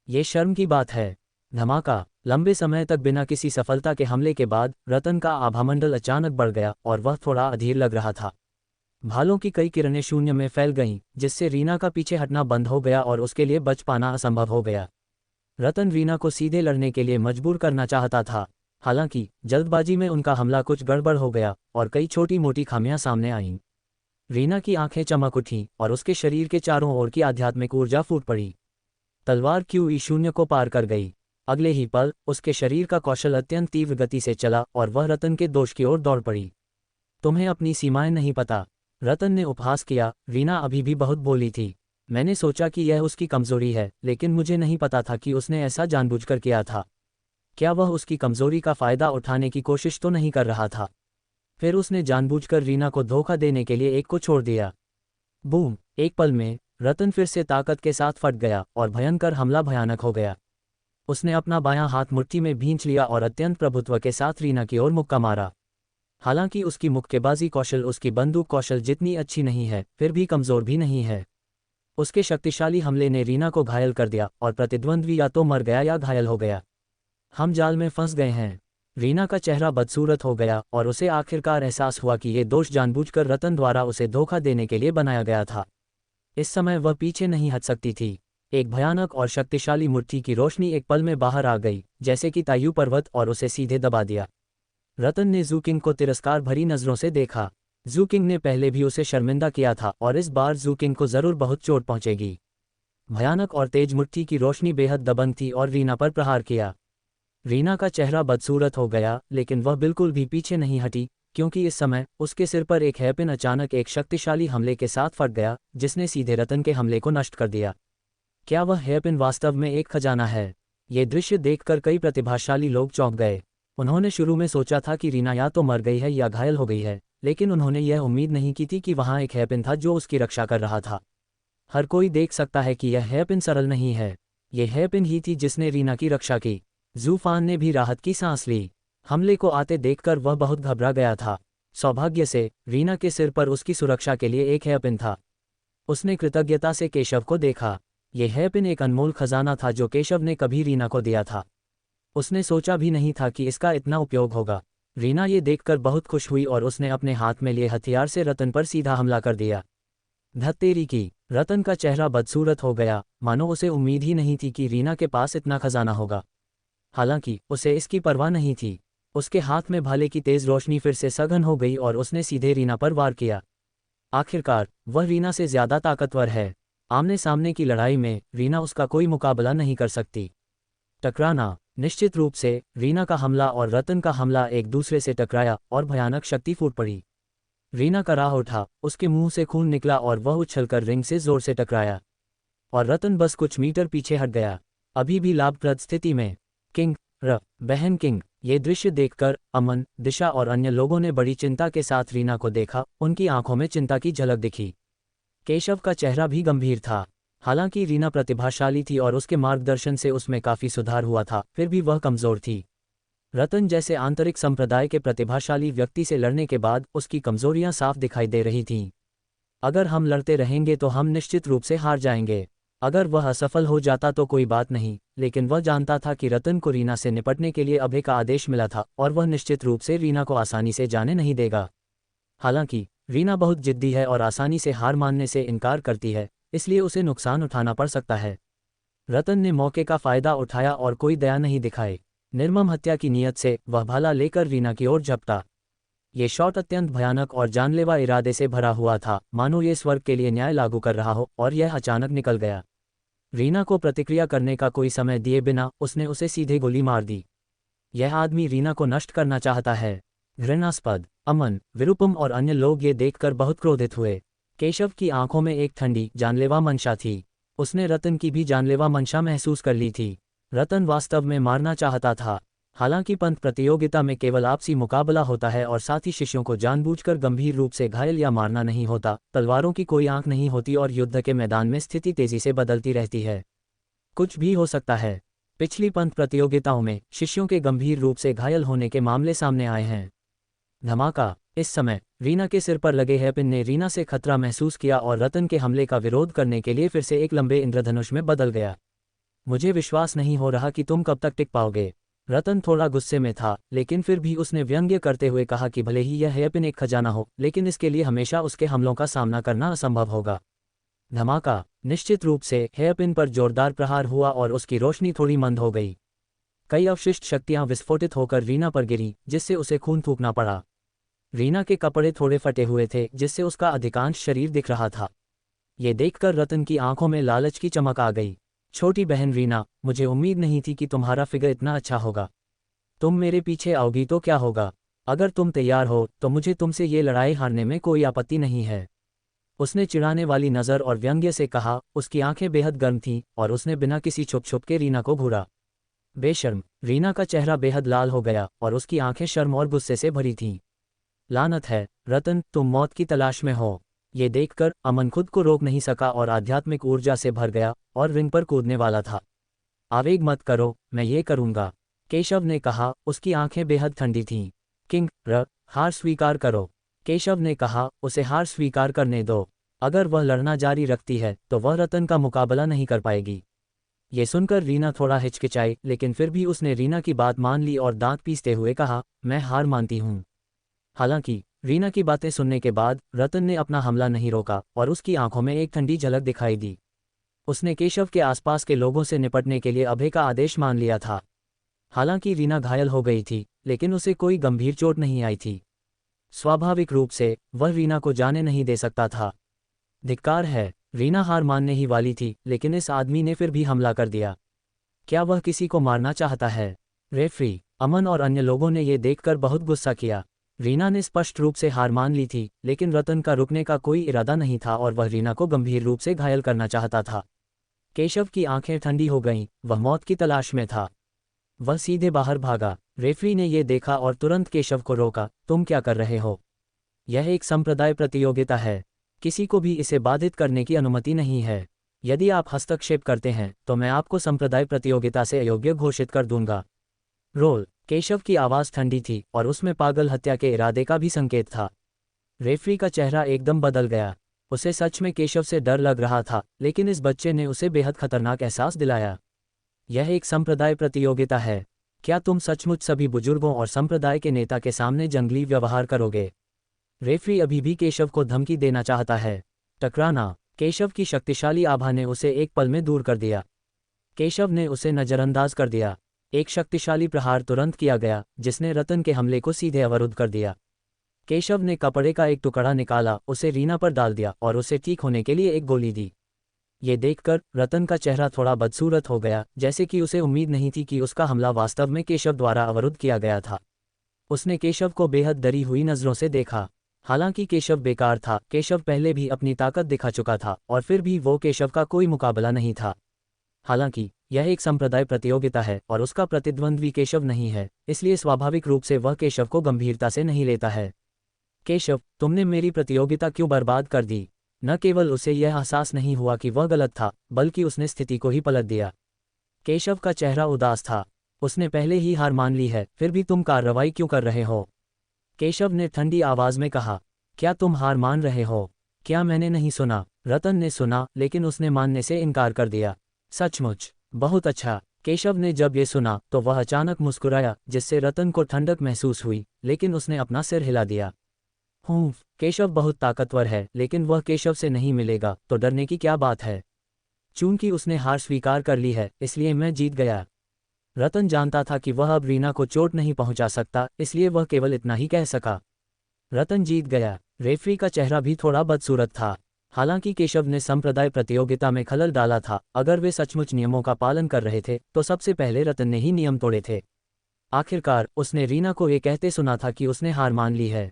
Speaker 1: ये शर्म की बात है। धमाका, लंबे समय तक बिना किसी सफलता के हमले के बाद रतन का आभामंडल अचानक बढ़ गया और वह थोड़ा अधीर लग रहा था। भालों की कई किरणें शून्य में फैल गईं, जिससे रीना का पीछे हटना बंद हो गया और उसके लिए बच पाना असंभव हो गया। रतन रीना को सीधे लड़ने के लिए मजबूर करना चाहता था। हालांकि जल्दबाजी में उनका हमला कुछ गड़बड़ हो गया और कई छोटी मोटी खामियां सामने आईं। रीना की आंखें चमक उठीं और उसके शरीर के चारों ओर की आध्यात्मिक ऊर्जा फूट पड़ी। तलवार क्यूई शून्य को पार कर गई। अगले ही पल उसके शरीर का कौशल अत्यंत तीव्र गति से चला और वह रतन के दोष की ओर दौड़ पड़ी। तुम्हें अपनी सीमाएं नहीं पता, रतन ने उपहास किया। रीना अभी भी बहुत बोली थी। मैंने सोचा कि यह उसकी कमजोरी है, लेकिन मुझे नहीं पता था कि उसने ऐसा जानबूझकर किया था। क्या वह उसकी कमजोरी का फायदा उठाने की कोशिश तो नहीं कर रहा था? फिर उसने जानबूझकर रीना को धोखा देने के लिए एक को छोड़ दिया। बूम, एक पल में रतन फिर से ताकत के साथ फट गया और भयंकर हमला भयानक हो गया। उसने अपना बायां हाथ मुट्ठी में भींच लिया और अत्यंत प्रभुत्व के साथ रीना की ओर मुक्का मारा। हालांकि उसकी मुक्केबाजी कौशल उसकी बंदूक कौशल जितनी अच्छी नहीं है, फिर भी कमजोर भी नहीं है। उसके शक्तिशाली हमले ने रीना को घायल कर दिया और प्रतिद्वंद्वी या तो मर गया या घायल हो गया। हम जाल में फंस गए हैं। रीना का चेहरा बदसूरत हो गया और उसे आखिरकार एहसास हुआ कि ये दोष जानबूझकर रतन द्वारा उसे धोखा देने के लिए बनाया गया था। इस समय वह पीछे नहीं हट सकती थी। एक भयानक और शक्तिशाली मुट्ठी की रोशनी एक पल में बाहर आ गई, जैसे कि तायु पर्वत, और उसे सीधे दबा दिया। रतन ने जू किंग को तिरस्कार भरी नजरों से देखा। जू किंग ने पहले भी उसे शर्मिंदा किया था और इस बार जू किंग को जरूर बहुत चोट पहुंचेगी। भयानक और तेज मुट्ठी की रोशनी बेहद दबंग थी और रीना पर प्रहार किया। रीना का चेहरा बदसूरत हो गया, लेकिन वह बिल्कुल भी पीछे नहीं हटी, क्योंकि इस समय उसके सिर पर एक हेयपिन अचानक एक शक्तिशाली हमले के साथ फट गया, जिसने सीधे रतन के हमले को नष्ट कर दिया। क्या वह हेयपिन वास्तव में एक खजाना है? ये दृश्य देखकर कई प्रतिभाशाली लोग चौंक गए। उन्होंने शुरू में सोचा था कि रीना या तो मर गई है या घायल हो गई है, लेकिन उन्होंने यह उम्मीद नहीं की थी कि वहां एक हेयपिन था जो उसकी रक्षा कर रहा था। हर कोई देख सकता है कि यह हेयपिन सरल नहीं है। यह हेयपिन ही थी जिसने रीना की रक्षा की। जूफान ने भी राहत की सांस ली। हमले को आते देखकर वह बहुत घबरा गया था। सौभाग्य से रीना के सिर पर उसकी सुरक्षा के लिए एक हेयपिन था। उसने कृतज्ञता से केशव को देखा। यह हेयपिन एक अनमोल खजाना था जो केशव ने कभी रीना को दिया था। उसने सोचा भी नहीं था कि इसका इतना उपयोग होगा। रीना ये देखकर बहुत खुश हुई और उसने अपने हाथ में लिए हथियार से रतन पर सीधा हमला कर दिया। धत्तेरी की, रतन का चेहरा बदसूरत हो गया, मानो उसे उम्मीद ही नहीं थी कि रीना के पास इतना खजाना होगा। हालांकि उसे इसकी परवाह नहीं थी। उसके हाथ में भाले की तेज रोशनी फिर से सघन हो गई और उसने सीधे रीना पर वार किया। आखिरकार वह रीना से ज्यादा ताकतवर है। आमने सामने की लड़ाई में रीना उसका कोई मुकाबला नहीं कर सकती। टकराना, निश्चित रूप से रीना का हमला और रतन का हमला एक दूसरे से टकराया और भयानक शक्ति फूट पड़ी। रीना का राह उठा, उसके मुंह से खून निकला और वह उछलकर रिंग से जोर से टकराया। और रतन बस कुछ मीटर पीछे हट गया। अभी भी लाभप्रद स्थिति में। किंग बहन किंग। ये दृश्य देखकर अमन, दिशा और अन्य लोगों ने बड़ी चिंता के साथ रीना को देखा। उनकी आंखों में चिंता की झलक दिखी। केशव का चेहरा भी गंभीर था। हालांकि रीना प्रतिभाशाली थी और उसके मार्गदर्शन से उसमें काफी सुधार हुआ था, फिर भी वह कमजोर थी। रतन जैसे आंतरिक संप्रदाय के प्रतिभाशाली व्यक्ति से लड़ने के बाद उसकी कमजोरियां साफ दिखाई दे रही थीं। अगर हम लड़ते रहेंगे तो हम निश्चित रूप से हार जाएंगे। अगर वह असफल हो जाता तो कोई बात नहीं, लेकिन वह जानता था कि रतन को रीना से निपटने के लिए अभय का आदेश मिला था और वह निश्चित रूप से रीना को आसानी से जाने नहीं देगा। हालांकि रीना बहुत जिद्दी है और आसानी से हार मानने से इनकार करती है, इसलिए उसे नुकसान उठाना पड़ सकता है। रतन ने मौके का फायदा उठाया और कोई दया नहीं दिखाई। निर्मम हत्या की नीयत से वह भाला लेकर रीना की ओर झपटा। ये शॉट अत्यंत भयानक और जानलेवा इरादे से भरा हुआ था, मानो ये स्वर्ग के लिए न्याय लागू कर रहा हो, और यह अचानक निकल गया। रीना को प्रतिक्रिया करने का कोई समय दिए बिना उसने उसे सीधे गोली मार दी। यह आदमी रीना को नष्ट करना चाहता है। घृणास्पद। अमन, विरूपम और अन्य लोग ये देखकर बहुत क्रोधित हुए। केशव की आंखों में एक ठंडी, जानलेवा मंशा थी। उसने रतन की भी जानलेवा मंशा महसूस कर ली थी। रतन वास्तव में मारना चाहता था। हालांकि पंथ प्रतियोगिता में केवल आपसी मुकाबला होता है और साथ ही शिष्यों को जानबूझकर गंभीर रूप से घायल या मारना नहीं होता। तलवारों की कोई आंख नहीं होती और युद्ध के मैदान में स्थिति तेजी से बदलती रहती है। कुछ भी हो सकता है। पिछली पंथ प्रतियोगिताओं में शिष्यों के गंभीर रूप से घायल होने के मामले सामने आए हैं। धमाका। इस समय रीना के सिर पर लगे हेयरपिन ने रीना से खतरा महसूस किया और रतन के हमले का विरोध करने के लिए फिर से एक लंबे इंद्रधनुष में बदल गया। मुझे विश्वास नहीं हो रहा कि तुम कब तक टिक पाओगे। रतन थोड़ा गुस्से में था, लेकिन फिर भी उसने व्यंग्य करते हुए कहा कि भले ही यह हेयरपिन एक खजाना हो, लेकिन इसके लिए हमेशा उसके हमलों का सामना करना असंभव होगा। धमाका। निश्चित रूप से हेयरपिन पर जोरदार प्रहार हुआ और उसकी रोशनी थोड़ी मंद हो गई। कई अवशिष्ट शक्तियां विस्फोटित होकर रीना पर गिरी, जिससे उसे खून थूकना पड़ा। रीना के कपड़े थोड़े फटे हुए थे, जिससे उसका अधिकांश शरीर दिख रहा था। ये देखकर रतन की आंखों में लालच की चमक आ गई। छोटी बहन रीना, मुझे उम्मीद नहीं थी कि तुम्हारा फिगर इतना अच्छा होगा। तुम मेरे पीछे आओगी तो क्या होगा? अगर तुम तैयार हो तो मुझे तुमसे ये लड़ाई हारने में कोई आपत्ति नहीं है। उसने चिढ़ाने वाली नज़र और व्यंग्य से कहा। उसकी आंखें बेहद गर्म थीं और उसने बिना किसी छुप के रीना को घूरा। बेशर्म। रीना का चेहरा बेहद लाल हो गया और उसकी आंखें शर्म और गुस्से से भरी थीं। लानत है, रतन, तुम मौत की तलाश में हो। ये देखकर अमन खुद को रोक नहीं सका और आध्यात्मिक ऊर्जा से भर गया और रिंग पर कूदने वाला था। आवेग मत करो, मैं ये करूंगा, केशव ने कहा। उसकी आंखें बेहद ठंडी थीं। किंग, हार स्वीकार करो, केशव ने कहा। उसे हार स्वीकार करने दो। अगर वह लड़ना जारी रखती है तो वह रतन का मुकाबला नहीं कर पाएगी। ये सुनकर रीना थोड़ा हिचकिचाई, लेकिन फिर भी उसने रीना की बात मान ली और दांत पीसते हुए कहा, मैं हार मानती हूँ। हालांकि रीना की बातें सुनने के बाद रतन ने अपना हमला नहीं रोका और उसकी आंखों में एक ठंडी झलक दिखाई दी। उसने केशव के आसपास के लोगों से निपटने के लिए अभय का आदेश मान लिया था। हालांकि रीना घायल हो गई थी, लेकिन उसे कोई गंभीर चोट नहीं आई थी। स्वाभाविक रूप से वह रीना को जाने नहीं दे सकता था। धिक्कार है। रीना हार मानने ही वाली थी, लेकिन इस आदमी ने फिर भी हमला कर दिया। क्या वह किसी को मारना चाहता है? रेफरी, अमन और अन्य लोगों ने यह देखकर बहुत गुस्सा किया। रीना ने स्पष्ट रूप से हार मान ली थी, लेकिन रतन का रुकने का कोई इरादा नहीं था और वह रीना को गंभीर रूप से घायल करना चाहता था। केशव की आंखें ठंडी हो गईं, वह मौत की तलाश में था। वह सीधे बाहर भागा। रेफरी ने यह देखा और तुरंत केशव को रोका। तुम क्या कर रहे हो? यह एक संप्रदाय प्रतियोगिता है। किसी को भी इसे बाधित करने की अनुमति नहीं है। यदि आप हस्तक्षेप करते हैं तो मैं आपको संप्रदाय प्रतियोगिता से अयोग्य घोषित कर दूंगा। रोल। केशव की आवाज़ ठंडी थी और उसमें पागल हत्या के इरादे का भी संकेत था। रेफरी का चेहरा एकदम बदल गया। उसे सच में केशव से डर लग रहा था, लेकिन इस बच्चे ने उसे बेहद खतरनाक एहसास दिलाया। यह एक संप्रदाय प्रतियोगिता है। क्या तुम सचमुच सभी बुजुर्गों और संप्रदाय के नेता के सामने जंगली व्यवहार करोगे? रेफरी अभी भी केशव को धमकी देना चाहता है। टकराना। केशव की शक्तिशाली आभा ने उसे एक पल में दूर कर दिया। केशव ने उसे नज़रअंदाज कर दिया। एक शक्तिशाली प्रहार तुरंत किया गया, जिसने रतन के हमले को सीधे अवरुद्ध कर दिया। केशव ने कपड़े का एक टुकड़ा निकाला, उसे रीना पर डाल दिया और उसे ठीक होने के लिए एक गोली दी। ये देखकर रतन का चेहरा थोड़ा बदसूरत हो गया, जैसे कि उसे उम्मीद नहीं थी कि उसका हमला वास्तव में केशव द्वारा अवरुद्ध किया गया था। उसने केशव को बेहद डरी हुई नज़रों से देखा। हालांकि केशव बेकार था। केशव पहले भी अपनी ताकत दिखा चुका था और फिर भी वो केशव का कोई मुकाबला नहीं था। हालांकि यह एक संप्रदाय प्रतियोगिता है और उसका प्रतिद्वंद्वी केशव नहीं है, इसलिए स्वाभाविक रूप से वह केशव को गंभीरता से नहीं लेता है। केशव, तुमने मेरी प्रतियोगिता क्यों बर्बाद कर दी? न केवल उसे यह एहसास नहीं हुआ कि वह गलत था, बल्कि उसने स्थिति को ही पलट दिया। केशव का चेहरा उदास था। उसने पहले ही हार मान ली है, फिर भी तुम कार्रवाई क्यों कर रहे हो? केशव ने ठंडी आवाज में कहा। क्या तुम हार मान रहे हो? क्या मैंने नहीं सुना? रतन ने सुना, लेकिन उसने मानने से इनकार कर दिया। सचमुच? बहुत अच्छा। केशव ने जब ये सुना तो वह अचानक मुस्कुराया, जिससे रतन को ठंडक महसूस हुई, लेकिन उसने अपना सिर हिला दिया। केशव बहुत ताकतवर है, लेकिन वह केशव से नहीं मिलेगा, तो डरने की क्या बात है? चूंकि उसने हार स्वीकार कर ली है, इसलिए मैं जीत गया। रतन जानता था कि वह अब रीना को चोट नहीं पहुंचा सकता, इसलिए वह केवल इतना ही कह सका। रतन जीत गया। रेफरी का चेहरा भी थोड़ा बदसूरत था। हालांकि केशव ने संप्रदाय प्रतियोगिता में खलल डाला था, अगर वे सचमुच नियमों का पालन कर रहे थे तो सबसे पहले रतन ने ही नियम तोड़े थे। आखिरकार उसने रीना को ये कहते सुना था कि उसने हार मान ली है।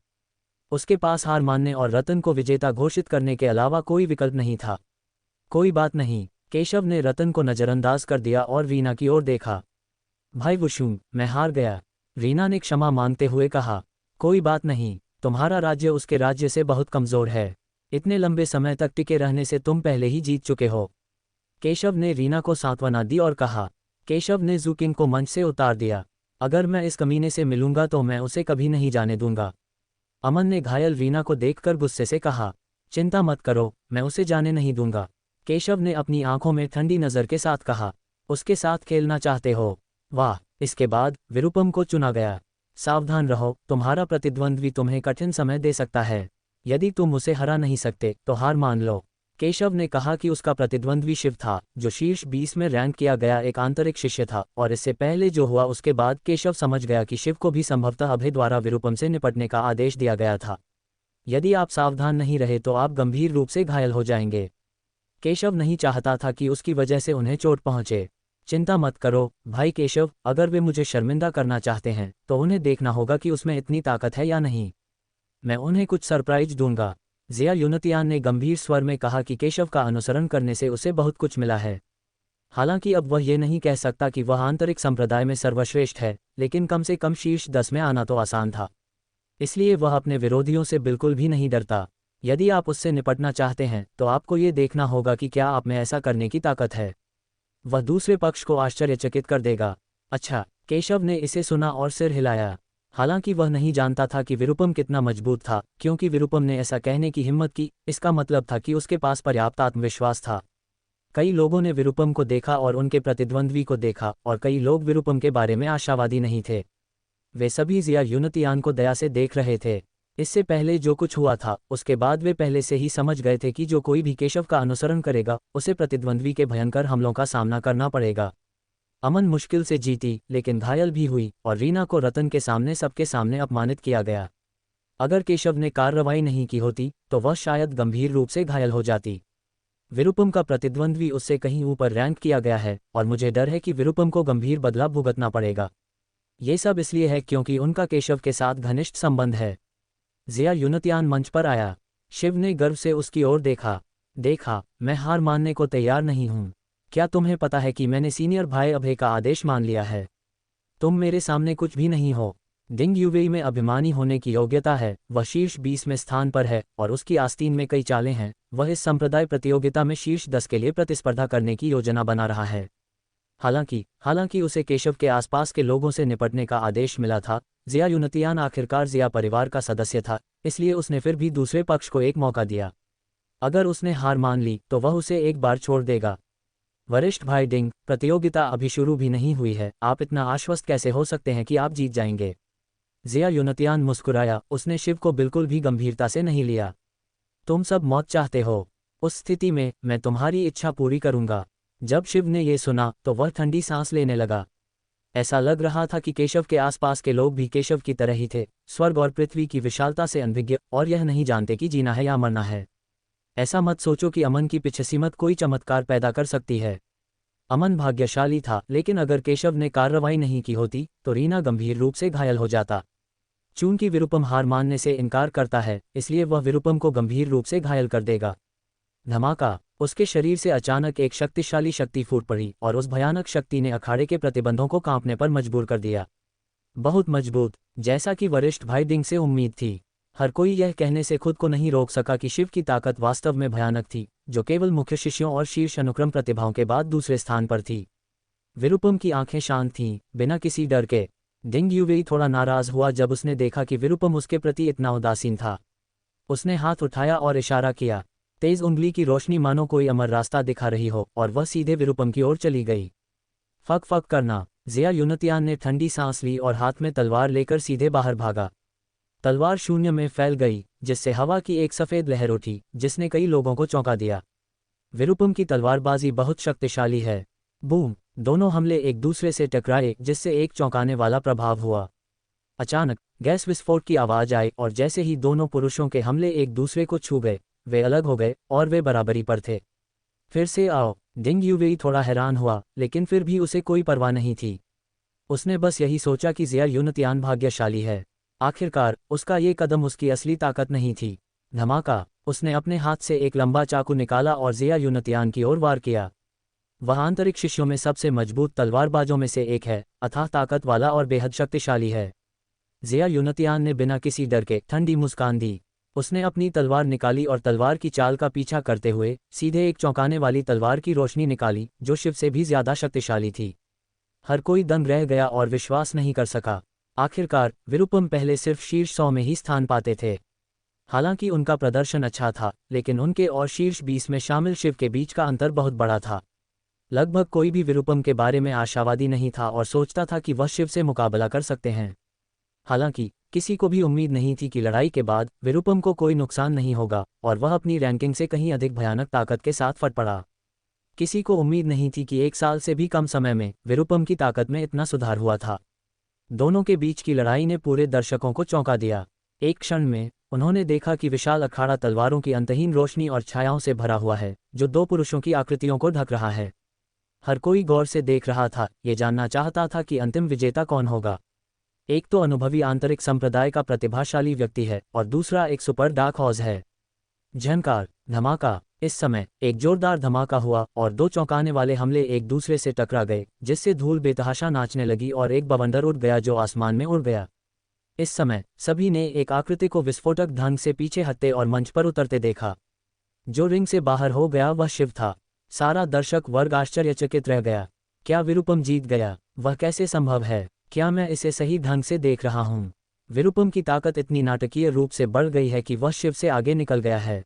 Speaker 1: उसके पास हार मानने और रतन को विजेता घोषित करने के अलावा कोई विकल्प नहीं था। कोई बात नहीं, केशव ने रतन को नजरअंदाज कर दिया और रीना की ओर देखा। भाई वुशुंग, मैं हार गया। रीना ने क्षमा मांगते हुए कहा। कोई बात नहीं, तुम्हारा राज्य उसके राज्य से बहुत कमजोर है। इतने लंबे समय तक टिके रहने से तुम पहले ही जीत चुके हो। केशव ने रीना को सांत्वना दी और कहा। केशव ने ज़ुकिंग को मंच से उतार दिया। अगर मैं इस कमीने से मिलूंगा तो मैं उसे कभी नहीं जाने दूंगा। अमन ने घायल रीना को देखकर गुस्से से कहा। चिंता मत करो, मैं उसे जाने नहीं दूंगा। केशव ने अपनी आंखों में ठंडी नज़र के साथ कहा। उसके साथ खेलना चाहते हो? वाह। इसके बाद विरूपम को चुना गया। सावधान रहो, तुम्हारा प्रतिद्वंद्वी तुम्हें कठिन समय दे सकता है। यदि तुम उसे हरा नहीं सकते तो हार मान लो। केशव ने कहा कि उसका प्रतिद्वंद्वी शिव था, जो शीर्ष 20 में रैंक किया गया एक आंतरिक शिष्य था, और इससे पहले जो हुआ उसके बाद केशव समझ गया कि शिव को भी संभवतः अभय द्वारा विरूपम से निपटने का आदेश दिया गया था। यदि आप सावधान नहीं रहे तो आप गंभीर रूप से घायल हो जाएंगे। केशव नहीं चाहता था कि उसकी वजह से उन्हें चोट पहुंचे। चिंता मत करो भाई केशव, अगर वे मुझे शर्मिंदा करना चाहते हैं तो उन्हें देखना होगा कि उसमें इतनी ताकत है या नहीं। मैं उन्हें कुछ सरप्राइज दूंगा। ज़िया यूनतियान ने गंभीर स्वर में कहा कि केशव का अनुसरण करने से उसे बहुत कुछ मिला है। हालांकि अब वह ये नहीं कह सकता कि वह आंतरिक संप्रदाय में सर्वश्रेष्ठ है, लेकिन कम से कम शीर्ष 10 में आना तो आसान था। इसलिए वह अपने विरोधियों से बिल्कुल भी नहीं डरता। यदि आप उससे निपटना चाहते हैं तो आपको ये देखना होगा कि क्या आप में ऐसा करने की ताकत है। वह दूसरे पक्ष को आश्चर्यचकित कर देगा। अच्छा, केशव ने इसे सुना और सिर हिलाया। हालांकि वह नहीं जानता था कि विरूपम कितना मजबूत था, क्योंकि विरूपम ने ऐसा कहने की हिम्मत की, इसका मतलब था कि उसके पास पर्याप्त आत्मविश्वास था। कई लोगों ने विरूपम को देखा और उनके प्रतिद्वंद्वी को देखा, और कई लोग विरूपम के बारे में आशावादी नहीं थे। वे सभी ज़िया यूनतियान को दया से देख रहे थे। इससे पहले जो कुछ हुआ था, उसके बाद वे पहले से ही समझ गए थे कि जो कोई भी केशव का अनुसरण करेगा, उसे प्रतिद्वंद्वी के भयंकर हमलों का सामना करना पड़ेगा। अमन मुश्किल से जीती, लेकिन घायल भी हुई, और रीना को रतन के सामने सबके सामने अपमानित किया गया। अगर केशव ने कार्रवाई नहीं की होती तो वह शायद गंभीर रूप से घायल हो जाती। विरूपम का प्रतिद्वंद्वी उससे कहीं ऊपर रैंक किया गया है, और मुझे डर है कि विरूपम को गंभीर बदला भुगतना पड़ेगा। ये सब इसलिए है क्योंकि उनका केशव के साथ घनिष्ठ संबंध है। ज़िया यूनतियान मंच पर आया। शिव ने गर्व से उसकी ओर देखा, मैं हार मानने को तैयार नहीं हूं। क्या तुम्हें पता है कि मैंने सीनियर भाई अभय का आदेश मान लिया है? तुम मेरे सामने कुछ भी नहीं हो। डिंग यूवेई में अभिमानी होने की योग्यता है, वह शीर्ष 20 में स्थान पर है, और उसकी आस्तीन में कई चालें हैं। वह इस संप्रदाय प्रतियोगिता में शीर्ष 10 के लिए प्रतिस्पर्धा करने की योजना बना रहा है। हालांकि उसे केशव के आसपास के लोगों से निपटने का आदेश मिला था। ज़िया यूनतियान आखिरकार ज़िया परिवार का सदस्य था, इसलिए उसने फिर भी दूसरे पक्ष को एक मौका दिया। अगर उसने हार मान ली तो वह उसे एक बार छोड़ देगा। वरिष्ठ भाई डिंग, प्रतियोगिता अभी शुरू भी नहीं हुई है, आप इतना आश्वस्त कैसे हो सकते हैं कि आप जीत जाएंगे? ज़िया यूनतियान मुस्कुराया, उसने शिव को बिल्कुल भी गंभीरता से नहीं लिया। तुम सब मौत चाहते हो। उस स्थिति में मैं तुम्हारी इच्छा पूरी करूंगा। जब शिव ने यह सुना तो वह ठंडी सांस लेने लगा। ऐसा लग रहा था कि केशव के आसपास के लोग भी केशव की तरह ही थे, स्वर्ग और पृथ्वी की विशालता से अनभिज्ञ, और यह नहीं जानते कि जीना है या मरना है। ऐसा मत सोचो कि अमन की पिछसीमत कोई चमत्कार पैदा कर सकती है। अमन भाग्यशाली था, लेकिन अगर केशव ने कार्रवाई नहीं की होती तो रीना गंभीर रूप से घायल हो जाता। चूंकि विरूपम हार मानने से इनकार करता है, इसलिए वह विरूपम को गंभीर रूप से घायल कर देगा। धमाका। उसके शरीर से अचानक एक शक्तिशाली शक्ति फूट पड़ी और उस भयानक शक्ति ने अखाड़े के प्रतिबंधों को कांपने पर मजबूर कर दिया। बहुत मजबूत, जैसा कि वरिष्ठ भाई डिंग से उम्मीद थी। हर कोई यह कहने से खुद को नहीं रोक सका कि शिव की ताकत वास्तव में भयानक थी, जो केवल मुख्य शिष्यों और शीर्ष अनुक्रम प्रतिभाओं के बाद दूसरे स्थान पर थी। विरूपम की आंखें शांत थीं, बिना किसी डर के। डिंग यूवेई थोड़ा नाराज हुआ जब उसने देखा कि विरूपम उसके प्रति इतना उदासीन था। उसने हाथ उठाया और इशारा किया। तेज उंगली की रोशनी मानो कोई अमर रास्ता दिखा रही हो, और वह सीधे विरूपम की ओर चली गई। फक फक करना। ज़िया युनतियान ने ठंडी सांस ली और हाथ में तलवार लेकर सीधे बाहर भागा। तलवार शून्य में फैल गई, जिससे हवा की एक सफ़ेद लहर उठी, जिसने कई लोगों को चौंका दिया। विरूपम की तलवारबाजी बहुत शक्तिशाली है। बूम! दोनों हमले एक दूसरे से टकराए, जिससे एक चौंकाने वाला प्रभाव हुआ। अचानक गैस विस्फोट की आवाज़ आई और जैसे ही दोनों पुरुषों के हमले एक दूसरे को छू गए, वे अलग हो गए और वे बराबरी पर थे। फिर से आओ। डिंग यूवेई थोड़ा हैरान हुआ, लेकिन फिर भी उसे कोई परवाह नहीं थी। उसने बस यही सोचा कि ज़िया युनतियान भाग्यशाली है। आखिरकार उसका ये कदम उसकी असली ताकत नहीं थी। धमाका! उसने अपने हाथ से एक लंबा चाकू निकाला और ज़िया युनतियान की ओर वार किया। वह आंतरिक शिष्यों में सबसे मजबूत तलवारबाजों में से एक है, अथाह ताकत वाला और बेहद शक्तिशाली है। ज़िया युनतियान ने बिना किसी डर के ठंडी मुस्कान दी। उसने अपनी तलवार निकाली और तलवार की चाल का पीछा करते हुए सीधे एक चौंकाने वाली तलवार की रोशनी निकाली, जो शिव से भी ज्यादा शक्तिशाली थी। हर कोई दंग रह गया और विश्वास नहीं कर सका। आखिरकार विरूपम पहले सिर्फ शीर्ष 100 में ही स्थान पाते थे। हालांकि उनका प्रदर्शन अच्छा था, लेकिन उनके और शीर्ष 20 में शामिल शिव के बीच का अंतर बहुत बड़ा था। लगभग कोई भी विरूपम के बारे में आशावादी नहीं था और सोचता था कि वह शिव से मुकाबला कर सकते हैं। हालांकि किसी को भी उम्मीद नहीं थी कि लड़ाई के बाद विरूपम को कोई नुकसान नहीं होगा और वह अपनी रैंकिंग से कहीं अधिक भयानक ताकत के साथ फट पड़ा। किसी को उम्मीद नहीं थी कि 1 साल से भी कम समय में विरूपम की ताकत में इतना सुधार हुआ था। दोनों के बीच की लड़ाई ने पूरे दर्शकों को चौंका दिया। एक क्षण में उन्होंने देखा कि विशाल अखाड़ा तलवारों की अंतहीन रोशनी और छायाओं से भरा हुआ है, जो 2 पुरुषों की आकृतियों को ढक रहा है। हर कोई गौर से देख रहा था, ये जानना चाहता था कि अंतिम विजेता कौन होगा। एक तो अनुभवी आंतरिक संप्रदाय का प्रतिभाशाली व्यक्ति है और दूसरा एक सुपर डार्क हॉर्स है। झनकार! धमाका! इस समय एक जोरदार धमाका हुआ और 2 चौंकाने वाले हमले एक दूसरे से टकरा गए, जिससे धूल बेतहाशा नाचने लगी और एक बवंडर उड़ गया जो आसमान में उड़ गया। इस समय सभी ने एक आकृति को विस्फोटक ढंग से पीछे हटते और मंच पर उतरते देखा। जो रिंग से बाहर हो गया वह शिव था। सारा दर्शक वर्ग आश्चर्यचकित रह गया। क्या विरूपम जीत गया? वह कैसे संभव है? क्या मैं इसे सही ढंग से देख रहा हूँ? विरूपम की ताकत इतनी नाटकीय रूप से बढ़ गई है कि वह शिव से आगे निकल गया है।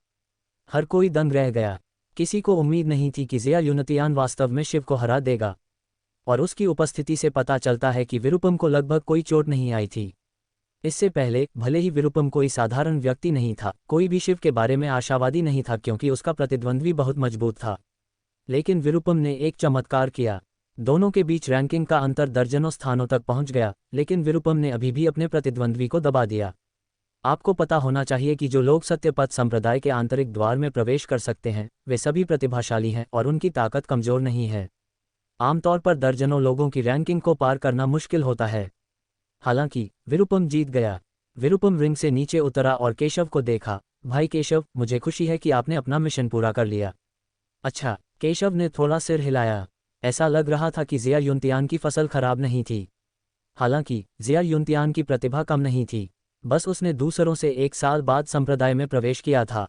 Speaker 1: हर कोई दंग रह गया। किसी को उम्मीद नहीं थी कि ज़िया युनतियान वास्तव में शिव को हरा देगा। और उसकी उपस्थिति से पता चलता है कि विरूपम को लगभग कोई चोट नहीं आई थी। इससे पहले भले ही विरूपम कोई साधारण व्यक्ति नहीं था, कोई भी शिव के बारे में आशावादी नहीं था क्योंकि उसका प्रतिद्वंद्वी बहुत मजबूत था। लेकिन विरूपम ने एक चमत्कार किया। दोनों के बीच रैंकिंग का अंतर दर्जनों स्थानों तक पहुंच गया, लेकिन विरूपम ने अभी भी अपने प्रतिद्वंद्वी को दबा दिया। आपको पता होना चाहिए कि जो लोग सत्यपथ संप्रदाय के आंतरिक द्वार में प्रवेश कर सकते हैं, वे सभी प्रतिभाशाली हैं और उनकी ताकत कमजोर नहीं है। आमतौर पर दर्जनों लोगों की रैंकिंग को पार करना मुश्किल होता है। हालांकि विरूपम जीत गया। विरूपम रिंग से नीचे उतरा और केशव को देखा। भाई केशव, मुझे खुशी है कि आपने अपना मिशन पूरा कर लिया। अच्छा, केशव ने थोड़ा सिर हिलाया। ऐसा लग रहा था कि ज़िया युनतियान की फसल खराब नहीं थी। हालांकि ज़िया युनतियान की प्रतिभा कम नहीं थी, बस उसने दूसरों से 1 साल बाद संप्रदाय में प्रवेश किया था।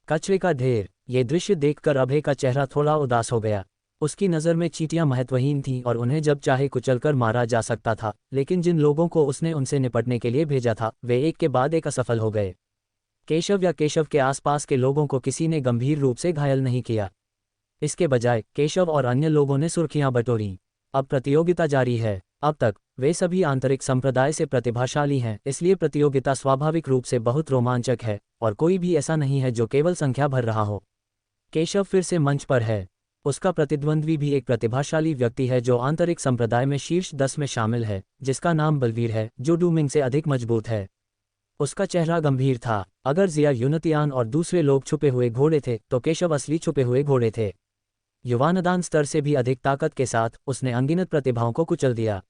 Speaker 1: कचरे का ढेर! ये दृश्य देखकर अभय का चेहरा थोड़ा उदास हो गया। उसकी नज़र में चींटियां महत्वहीन थीं और उन्हें जब चाहे कुचलकर मारा जा सकता था, लेकिन जिन लोगों को उसने उनसे निपटने के लिए भेजा था, वे एक के बाद एक असफल हो गए। केशव या केशव के आसपास के लोगों को किसी ने गंभीर रूप से घायल नहीं किया। इसके बजाय केशव और अन्य लोगों ने सुर्खियां बटोरी। अब प्रतियोगिता जारी है। अब तक वे सभी आंतरिक संप्रदाय से प्रतिभाशाली हैं, इसलिए प्रतियोगिता स्वाभाविक रूप से बहुत रोमांचक है और कोई भी ऐसा नहीं है जो केवल संख्या भर रहा हो। केशव फिर से मंच पर है। उसका प्रतिद्वंद्वी भी एक प्रतिभाशाली व्यक्ति है जो आंतरिक संप्रदाय में शीर्ष 10 में शामिल है, जिसका नाम बलवीर है, जो डूमिंग से अधिक मजबूत है। उसका चेहरा गंभीर था। अगर ज़िया युनतियान और दूसरे लोग छुपे हुए घोड़े थे, तो केशव असली छुपे हुए घोड़े थे। युवानदान स्तर से भी अधिक ताकत के साथ उसने अनगिनत प्रतिभाओं को कुचल दिया।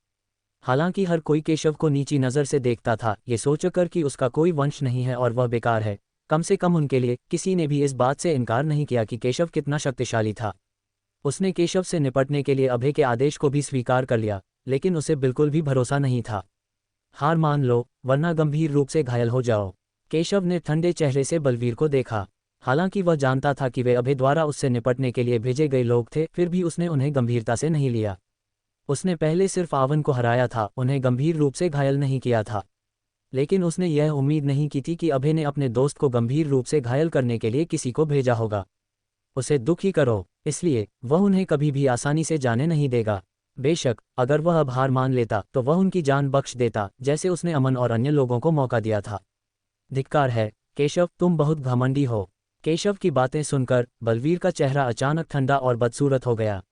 Speaker 1: हालांकि हर कोई केशव को नीची नज़र से देखता था, ये सोचकर कि उसका कोई वंश नहीं है और वह बेकार है, कम से कम उनके लिए किसी ने भी इस बात से इनकार नहीं किया कि केशव कितना शक्तिशाली था। उसने केशव से निपटने के लिए अभय के आदेश को भी स्वीकार कर लिया, लेकिन उसे बिल्कुल भी भरोसा नहीं था। हार मान लो, वरना गंभीर रूप से घायल हो जाओ। केशव ने ठंडे चेहरे से बलवीर को देखा। हालांकि वह जानता था कि वे अभय द्वारा उससे निपटने के लिए भेजे गए लोग थे, फिर भी उसने उन्हें गंभीरता से नहीं लिया। उसने पहले सिर्फ आवन को हराया था, उन्हें गंभीर रूप से घायल नहीं किया था। लेकिन उसने यह उम्मीद नहीं की थी कि अभय ने अपने दोस्त को गंभीर रूप से घायल करने के लिए किसी को भेजा होगा। उसे दुखी करो, इसलिए वह उन्हें कभी भी आसानी से जाने नहीं देगा। बेशक अगर वह अब हार मान लेता तो वह उनकी जान बख्श देता, जैसे उसने अमन और अन्य लोगों को मौका दिया था। धिक्कार है केशव, तुम बहुत घमंडी हो। केशव की बातें सुनकर बलवीर का चेहरा अचानक ठंडा और बदसूरत हो गया।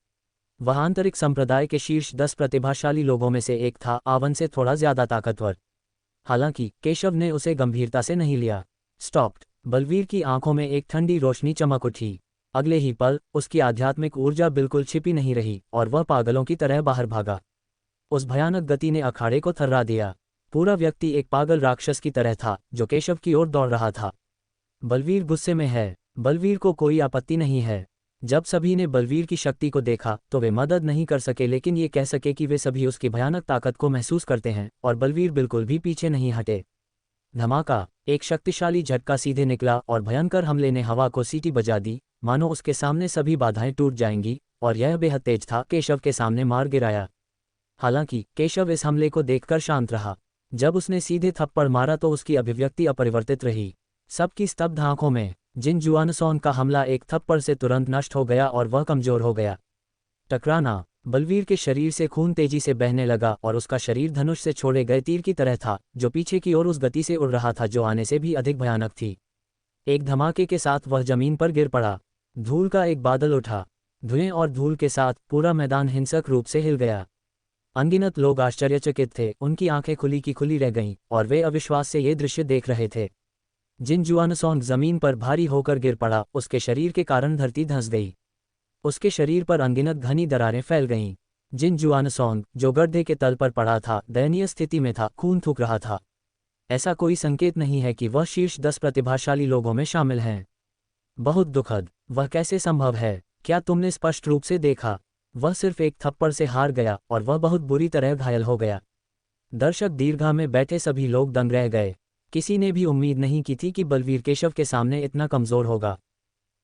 Speaker 1: वह आंतरिक संप्रदाय के शीर्ष 10 प्रतिभाशाली लोगों में से एक था, आवन से थोड़ा ज्यादा ताकतवर। हालांकि केशव ने उसे गंभीरता से नहीं लिया। स्टॉप्ड। बलवीर की आंखों में एक ठंडी रोशनी चमक उठी। अगले ही पल उसकी आध्यात्मिक ऊर्जा बिल्कुल छिपी नहीं रही और वह पागलों की तरह बाहर भागा। उस भयानक गति ने अखाड़े को थर्रा दिया। पूरा व्यक्ति एक पागल राक्षस की तरह था जो केशव की ओर दौड़ रहा था। बलवीर गुस्से में है। बलवीर को कोई आपत्ति नहीं है। जब सभी ने बलवीर की शक्ति को देखा तो वे मदद नहीं कर सके, लेकिन ये कह सके कि वे सभी उसकी भयानक ताकत को महसूस करते हैं और बलवीर बिल्कुल भी पीछे नहीं हटे। धमाका! एक शक्तिशाली झटका सीधे निकला और भयंकर हमले ने हवा को सीटी बजा दी, मानो उसके सामने सभी बाधाएं टूट जाएंगी, और यह बेहद तेज था, केशव के सामने मार गिराया। हालांकि केशव इस हमले को देखकर शांत रहा। जब उसने सीधे थप्पड़ मारा तो उसकी अभिव्यक्ति अपरिवर्तित रही। सबकी स्तब्ध आंखों में जिन जुआनसोन का हमला एक थप्पड़ से तुरंत नष्ट हो गया और वह कमजोर हो गया। टकराना! बलवीर के शरीर से खून तेजी से बहने लगा और उसका शरीर धनुष से छोड़े गए तीर की तरह था, जो पीछे की ओर उस गति से उड़ रहा था जो आने से भी अधिक भयानक थी। एक धमाके के साथ वह जमीन पर गिर पड़ा। धूल का एक बादल उठा। धुएं और धूल के साथ पूरा मैदान हिंसक रूप से हिल गया। अनगिनत लोग आश्चर्यचकित थे, उनकी आंखें खुली की खुली रह गईं और वे अविश्वास से ये दृश्य देख रहे थे। जिन जुआनसोंग जमीन पर भारी होकर गिर पड़ा, उसके शरीर के कारण धरती धंस गई। उसके शरीर पर अनगिनत घनी दरारें फैल गईं। जिन जुआनसोंग, जो गड्ढे के तल पर पड़ा था, दयनीय स्थिति में था, खून थूक रहा था। ऐसा कोई संकेत नहीं है कि वह शीर्ष 10 प्रतिभाशाली लोगों में शामिल हैं। बहुत दुखद। वह कैसे संभव है? क्या तुमने स्पष्ट रूप से देखा? वह सिर्फ एक थप्पड़ से हार गया और वह बहुत बुरी तरह घायल हो गया। दर्शक दीर्घा में बैठे सभी लोग दंग रह गए। किसी ने भी उम्मीद नहीं की थी कि बलवीर केशव के सामने इतना कमजोर होगा।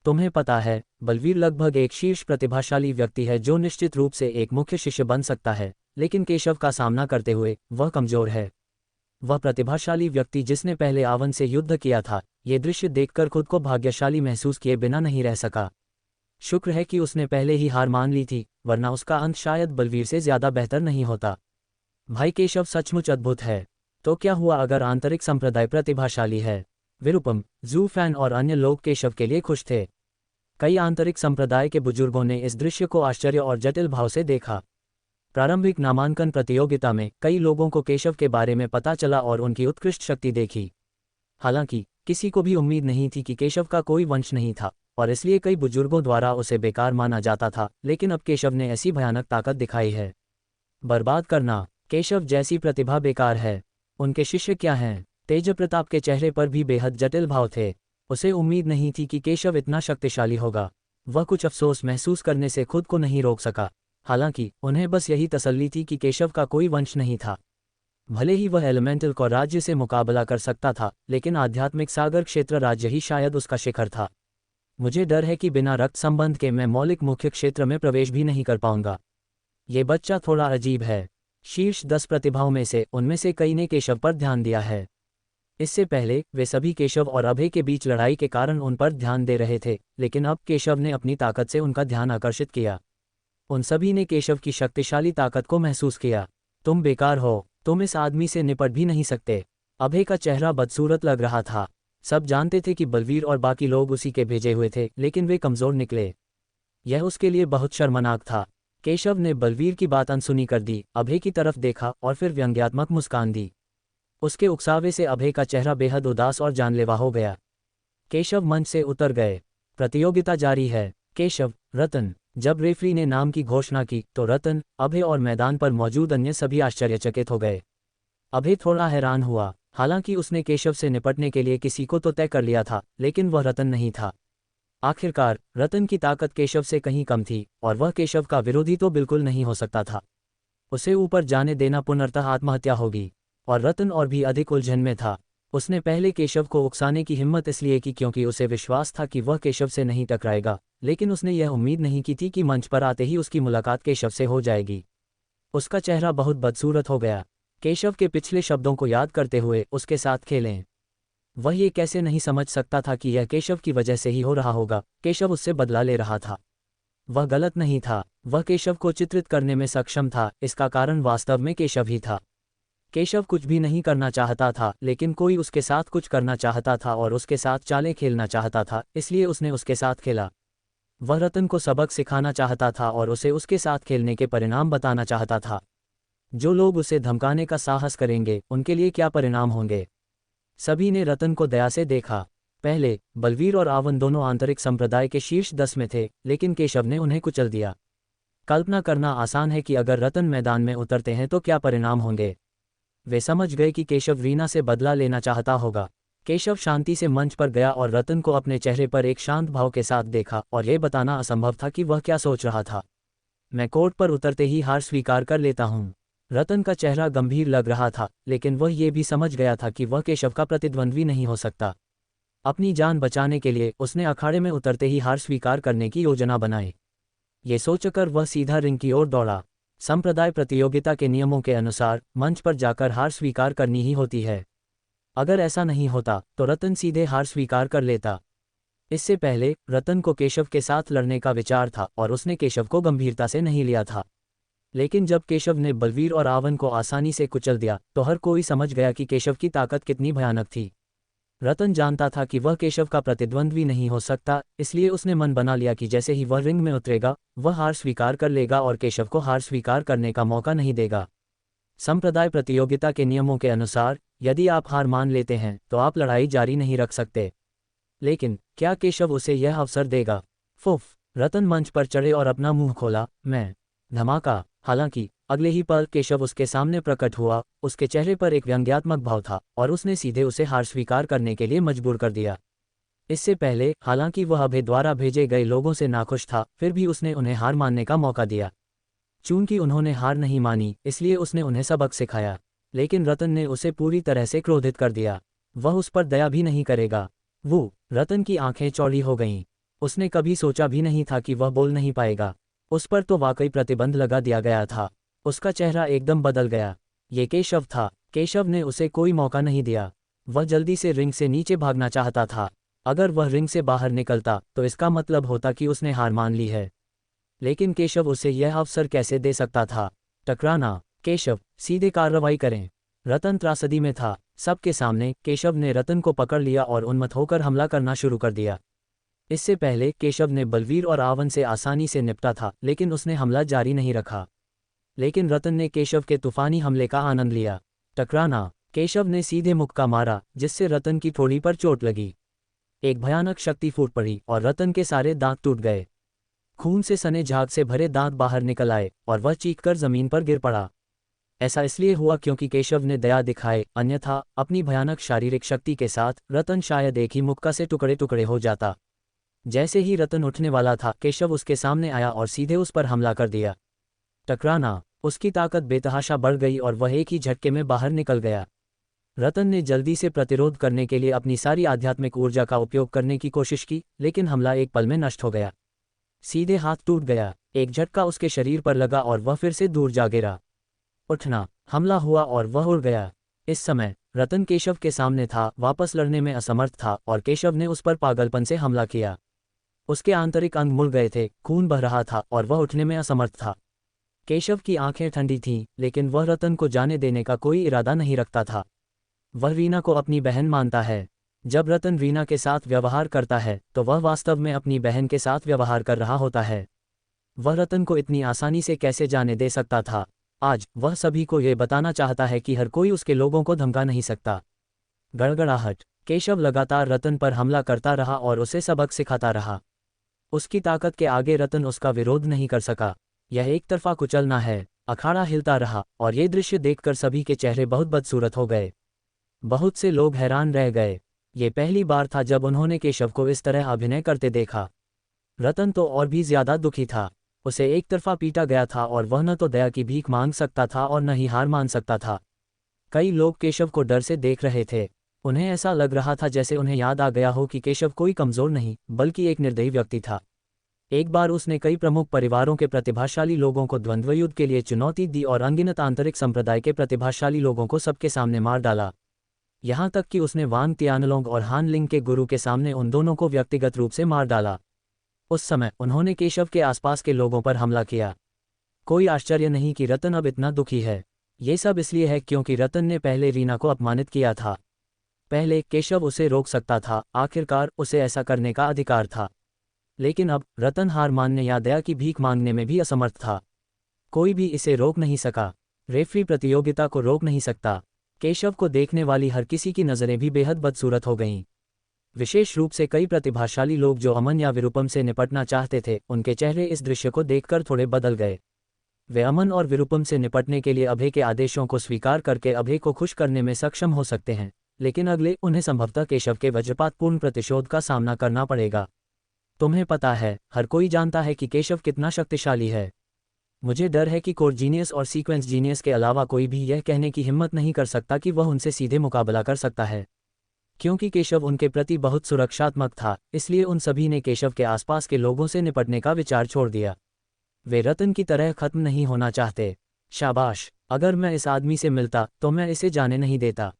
Speaker 1: तुम्हें पता है, बलवीर लगभग एक शीर्ष प्रतिभाशाली व्यक्ति है जो निश्चित रूप से एक मुख्य शिष्य बन सकता है, लेकिन केशव का सामना करते हुए वह कमजोर है। वह प्रतिभाशाली व्यक्ति जिसने पहले आवन से युद्ध किया था, ये दृश्य देखकर खुद को भाग्यशाली महसूस किए बिना नहीं रह सका। शुक्र है कि उसने पहले ही हार मान ली थी, वरना उसका अंत शायद बलवीर से ज्यादा बेहतर नहीं होता। भाई केशव सचमुच अद्भुत है। तो क्या हुआ अगर आंतरिक संप्रदाय प्रतिभाशाली है? विरूपम, जू फैन और अन्य लोग केशव के लिए खुश थे। कई आंतरिक संप्रदाय के बुजुर्गों ने इस दृश्य को आश्चर्य और जटिल भाव से देखा। प्रारंभिक नामांकन प्रतियोगिता में कई लोगों को केशव के बारे में पता चला और उनकी उत्कृष्ट शक्ति देखी। हालांकि किसी को भी उम्मीद नहीं थी कि केशव का कोई वंश नहीं था और इसलिए कई बुजुर्गों द्वारा उसे बेकार माना जाता था, लेकिन अब केशव ने ऐसी भयानक ताकत दिखाई है। बर्बाद करना! केशव जैसी प्रतिभा बेकार है। उनके शिष्य क्या हैं? तेजप्रताप के चेहरे पर भी बेहद जटिल भाव थे। उसे उम्मीद नहीं थी कि केशव इतना शक्तिशाली होगा। वह कुछ अफसोस महसूस करने से खुद को नहीं रोक सका। हालांकि उन्हें बस यही तसल्ली थी कि केशव का कोई वंश नहीं था। भले ही वह एलिमेंटल को राज्य से मुकाबला कर सकता था, लेकिन आध्यात्मिक सागर क्षेत्र राज्य ही शायद उसका शिखर था। मुझे डर है कि बिना रक्त संबंध के मैं मौलिक मुख्य क्षेत्र में प्रवेश भी नहीं कर पाऊंगा। ये बच्चा थोड़ा अजीब है। शीर्ष 10 प्रतिभाओं में से उनमें से कई ने केशव पर ध्यान दिया है। इससे पहले वे सभी केशव और अभय के बीच लड़ाई के कारण उन पर ध्यान दे रहे थे, लेकिन अब केशव ने अपनी ताकत से उनका ध्यान आकर्षित किया। उन सभी ने केशव की शक्तिशाली ताकत को महसूस किया। तुम बेकार हो, तुम इस आदमी से निपट भी नहीं सकते। अभय का चेहरा बदसूरत लग रहा था। सब जानते थे कि बलवीर और बाकी लोग उसी के भेजे हुए थे, लेकिन वे कमजोर निकले। यह उसके लिए बहुत शर्मनाक था। केशव ने बलवीर की बात अनसुनी कर दी, अभय की तरफ देखा और फिर व्यंग्यात्मक मुस्कान दी। उसके उकसावे से अभय का चेहरा बेहद उदास और जानलेवा हो गया। केशव मंच से उतर गए। प्रतियोगिता जारी है। केशव, रतन। जब रेफरी ने नाम की घोषणा की तो रतन, अभय और मैदान पर मौजूद अन्य सभी आश्चर्यचकित हो गए। अभय थोड़ा हैरान हुआ। हालांकि उसने केशव से निपटने के लिए किसी को तो तय कर लिया था, लेकिन वह रतन नहीं था। आखिरकार रतन की ताकत केशव से कहीं कम थी, और वह केशव का विरोधी तो बिल्कुल नहीं हो सकता था। उसे ऊपर जाने देना पुनर्तः आत्महत्या होगी। और रतन और भी अधिक उलझन में था। उसने पहले केशव को उकसाने की हिम्मत इसलिए की क्योंकि उसे विश्वास था कि वह केशव से नहीं टकराएगा, लेकिन उसने यह उम्मीद नहीं की थी कि मंच पर आते ही उसकी मुलाकात केशव से हो जाएगी। उसका चेहरा बहुत बदसूरत हो गया। केशव के पिछले शब्दों को याद करते हुए उसके साथ खेलें। वह ये कैसे नहीं समझ सकता था कि यह केशव की वजह से ही हो रहा होगा। केशव उससे बदला ले रहा था। वह गलत नहीं था। वह केशव को चित्रित करने में सक्षम था। इसका कारण वास्तव में केशव ही था। केशव कुछ भी नहीं करना चाहता था, लेकिन कोई उसके साथ कुछ करना चाहता था और उसके साथ चालें खेलना चाहता था, इसलिए उसने उसके साथ खेला। वह रतन को सबक सिखाना चाहता था और उसे उसके साथ खेलने के परिणाम बताना चाहता था। जो लोग उसे धमकाने का साहस करेंगे, उनके लिए क्या परिणाम होंगे। सभी ने रतन को दया से देखा। पहले बलवीर और आवन दोनों आंतरिक संप्रदाय के शीर्ष 10 में थे, लेकिन केशव ने उन्हें कुचल दिया। कल्पना करना आसान है कि अगर रतन मैदान में उतरते हैं तो क्या परिणाम होंगे। वे समझ गए कि केशव रीना से बदला लेना चाहता होगा। केशव शांति से मंच पर गया और रतन को अपने चेहरे पर एक शांत भाव के साथ देखा, और यह बताना असंभव था कि वह क्या सोच रहा था। मैं कोर्ट पर उतरते ही हार स्वीकार कर लेता हूँ। रतन का चेहरा गंभीर लग रहा था, लेकिन वह ये भी समझ गया था कि वह केशव का प्रतिद्वंद्वी नहीं हो सकता। अपनी जान बचाने के लिए उसने अखाड़े में उतरते ही हार स्वीकार करने की योजना बनाई। ये सोचकर वह सीधा रिंग की ओर दौड़ा। संप्रदाय प्रतियोगिता के नियमों के अनुसार मंच पर जाकर हार स्वीकार करनी ही होती है। अगर ऐसा नहीं होता तो रतन सीधे हार स्वीकार कर लेता। इससे पहले रतन को केशव के साथ लड़ने का विचार था और उसने केशव को गंभीरता से नहीं लिया था। लेकिन जब केशव ने बलवीर और आवन को आसानी से कुचल दिया तो हर कोई समझ गया कि केशव की ताकत कितनी भयानक थी। रतन जानता था कि वह केशव का प्रतिद्वंद्वी नहीं हो सकता, इसलिए उसने मन बना लिया कि जैसे ही वह रिंग में उतरेगा वह हार स्वीकार कर लेगा और केशव को हार स्वीकार करने का मौका नहीं देगा। संप्रदाय प्रतियोगिता के नियमों के अनुसार यदि आप हार मान लेते हैं तो आप लड़ाई जारी नहीं रख सकते। लेकिन क्या केशव उसे यह अवसर देगा? फुफ! रतन मंच पर चढ़े और अपना मुंह खोला। मैं धमाका! हालांकि अगले ही पल केशव उसके सामने प्रकट हुआ। उसके चेहरे पर एक व्यंग्यात्मक भाव था और उसने सीधे उसे हार स्वीकार करने के लिए मजबूर कर दिया। इससे पहले हालांकि वह अभय द्वारा भेजे गए लोगों से नाखुश था, फिर भी उसने उन्हें हार मानने का मौका दिया। चूंकि उन्होंने हार नहीं मानी, इसलिए उसने उन्हें सबक सिखाया। लेकिन रतन ने उसे पूरी तरह से क्रोधित कर दिया। वह उस पर दया भी नहीं करेगा। वो रतन की आंखें चौड़ी हो गईं। उसने कभी सोचा भी नहीं था कि वह बोल नहीं पाएगा। उस पर तो वाकई प्रतिबंध लगा दिया गया था। उसका चेहरा एकदम बदल गया। ये केशव था। केशव ने उसे कोई मौका नहीं दिया। वह जल्दी से रिंग से नीचे भागना चाहता था। अगर वह रिंग से बाहर निकलता तो इसका मतलब होता कि उसने हार मान ली है। लेकिन केशव उसे यह अवसर कैसे दे सकता था? टकराना! केशव, सीधे कार्रवाई करें। रतन त्रासदी में था। सबके सामने केशव ने रतन को पकड़ लिया और उन्मत्त होकर हमला करना शुरू कर दिया। इससे पहले केशव ने बलवीर और आवन से आसानी से निपटा था, लेकिन उसने हमला जारी नहीं रखा। लेकिन रतन ने केशव के तूफानी हमले का आनंद लिया। टकराना! केशव ने सीधे मुक्का मारा, जिससे रतन की ठोड़ी पर चोट लगी। एक भयानक शक्ति फूट पड़ी और रतन के सारे दांत टूट गए। खून से सने झाग से भरे दांत बाहर निकल आए और वह चीखकर जमीन पर गिर पड़ा। ऐसा इसलिए हुआ क्योंकि केशव ने दया दिखाए, अन्यथा अपनी भयानक शारीरिक शक्ति के साथ रतन शायद एक ही मुक्का से टुकड़े टुकड़े हो जाता। जैसे ही रतन उठने वाला था, केशव उसके सामने आया और सीधे उस पर हमला कर दिया। टकराना! उसकी ताकत बेतहाशा बढ़ गई और वह एक ही झटके में बाहर निकल गया। रतन ने जल्दी से प्रतिरोध करने के लिए अपनी सारी आध्यात्मिक ऊर्जा का उपयोग करने की कोशिश की, लेकिन हमला एक पल में नष्ट हो गया। सीधे हाथ टूट गया। एक झटका उसके शरीर पर लगा और वह फिर से दूर जा गिरा। उठना! हमला हुआ और वह उड़ गया। इस समय रतन केशव के सामने था, वापस लड़ने में असमर्थ था और केशव ने उस पर पागलपन से हमला किया। उसके आंतरिक अंग मुड़ गए थे, खून बह रहा था और वह उठने में असमर्थ था। केशव की आंखें ठंडी थीं, लेकिन वह रतन को जाने देने का कोई इरादा नहीं रखता था। वह रीना को अपनी बहन मानता है। जब रतन रीना के साथ व्यवहार करता है तो वह वास्तव में अपनी बहन के साथ व्यवहार कर रहा होता है। वह रतन को इतनी आसानी से कैसे जाने दे सकता था? आज वह सभी को यह बताना चाहता है कि हर कोई उसके लोगों को धमका नहीं सकता। गड़गड़ाहट! केशव लगातार रतन पर हमला करता रहा और उसे सबक सिखाता रहा। उसकी ताकत के आगे रतन उसका विरोध नहीं कर सका। यह एक तरफा कुचलना है। अखाड़ा हिलता रहा और ये दृश्य देखकर सभी के चेहरे बहुत बदसूरत हो गए। बहुत से लोग हैरान रह गए। ये पहली बार था जब उन्होंने केशव को इस तरह अभिनय करते देखा। रतन तो और भी ज्यादा दुखी था। उसे एक तरफा पीटा गया था और वह न तो दया की भीख मांग सकता था और न ही हार मान सकता था। कई लोग केशव को डर से देख रहे थे। उन्हें ऐसा लग रहा था जैसे उन्हें याद आ गया हो कि केशव कोई कमजोर नहीं बल्कि एक निर्दयी व्यक्ति था। एक बार उसने कई प्रमुख परिवारों के प्रतिभाशाली लोगों को द्वंद्व युद्ध के लिए चुनौती दी और अनगिनत आंतरिक संप्रदाय के प्रतिभाशाली लोगों को सबके सामने मार डाला। यहाँ तक कि उसने वांग तियानलोंग और हान लिंग के गुरु के सामने उन दोनों को व्यक्तिगत रूप से मार डाला। उस समय उन्होंने केशव के आसपास के लोगों पर हमला किया। कोई आश्चर्य नहीं कि रतन अब इतना दुखी है। ये सब इसलिए है क्योंकि रतन ने पहले रीना को अपमानित किया था। पहले केशव उसे रोक सकता था, आखिरकार उसे ऐसा करने का अधिकार था। लेकिन अब रतन हार मानने या दया की भीख मांगने में भी असमर्थ था। कोई भी इसे रोक नहीं सका। रेफरी प्रतियोगिता को रोक नहीं सकता। केशव को देखने वाली हर किसी की नज़रें भी बेहद बदसूरत हो गईं। विशेष रूप से कई प्रतिभाशाली लोग जो अमन या विरूपम से निपटना चाहते थे, उनके चेहरे इस दृश्य को देखकर थोड़े बदल गए। वे अमन और विरूपम से निपटने के लिए अभय के आदेशों को स्वीकार करके अभय को खुश करने में सक्षम हो सकते हैं, लेकिन अगले उन्हें संभवतः केशव के वज्रपातपूर्ण प्रतिशोध का सामना करना पड़ेगा। तुम्हें पता है, हर कोई जानता है कि केशव कितना शक्तिशाली है। मुझे डर है कि कोर जीनियस और सीक्वेंस जीनियस के अलावा कोई भी यह कहने की हिम्मत नहीं कर सकता कि वह उनसे सीधे मुकाबला कर सकता है। क्योंकि केशव उनके प्रति बहुत सुरक्षात्मक था, इसलिए उन सभी ने केशव के आसपास के लोगों से निपटने का विचार छोड़ दिया। वे रतन की तरह खत्म नहीं होना चाहते। शाबाश, अगर मैं इस आदमी से मिलता तो मैं इसे जाने नहीं देता।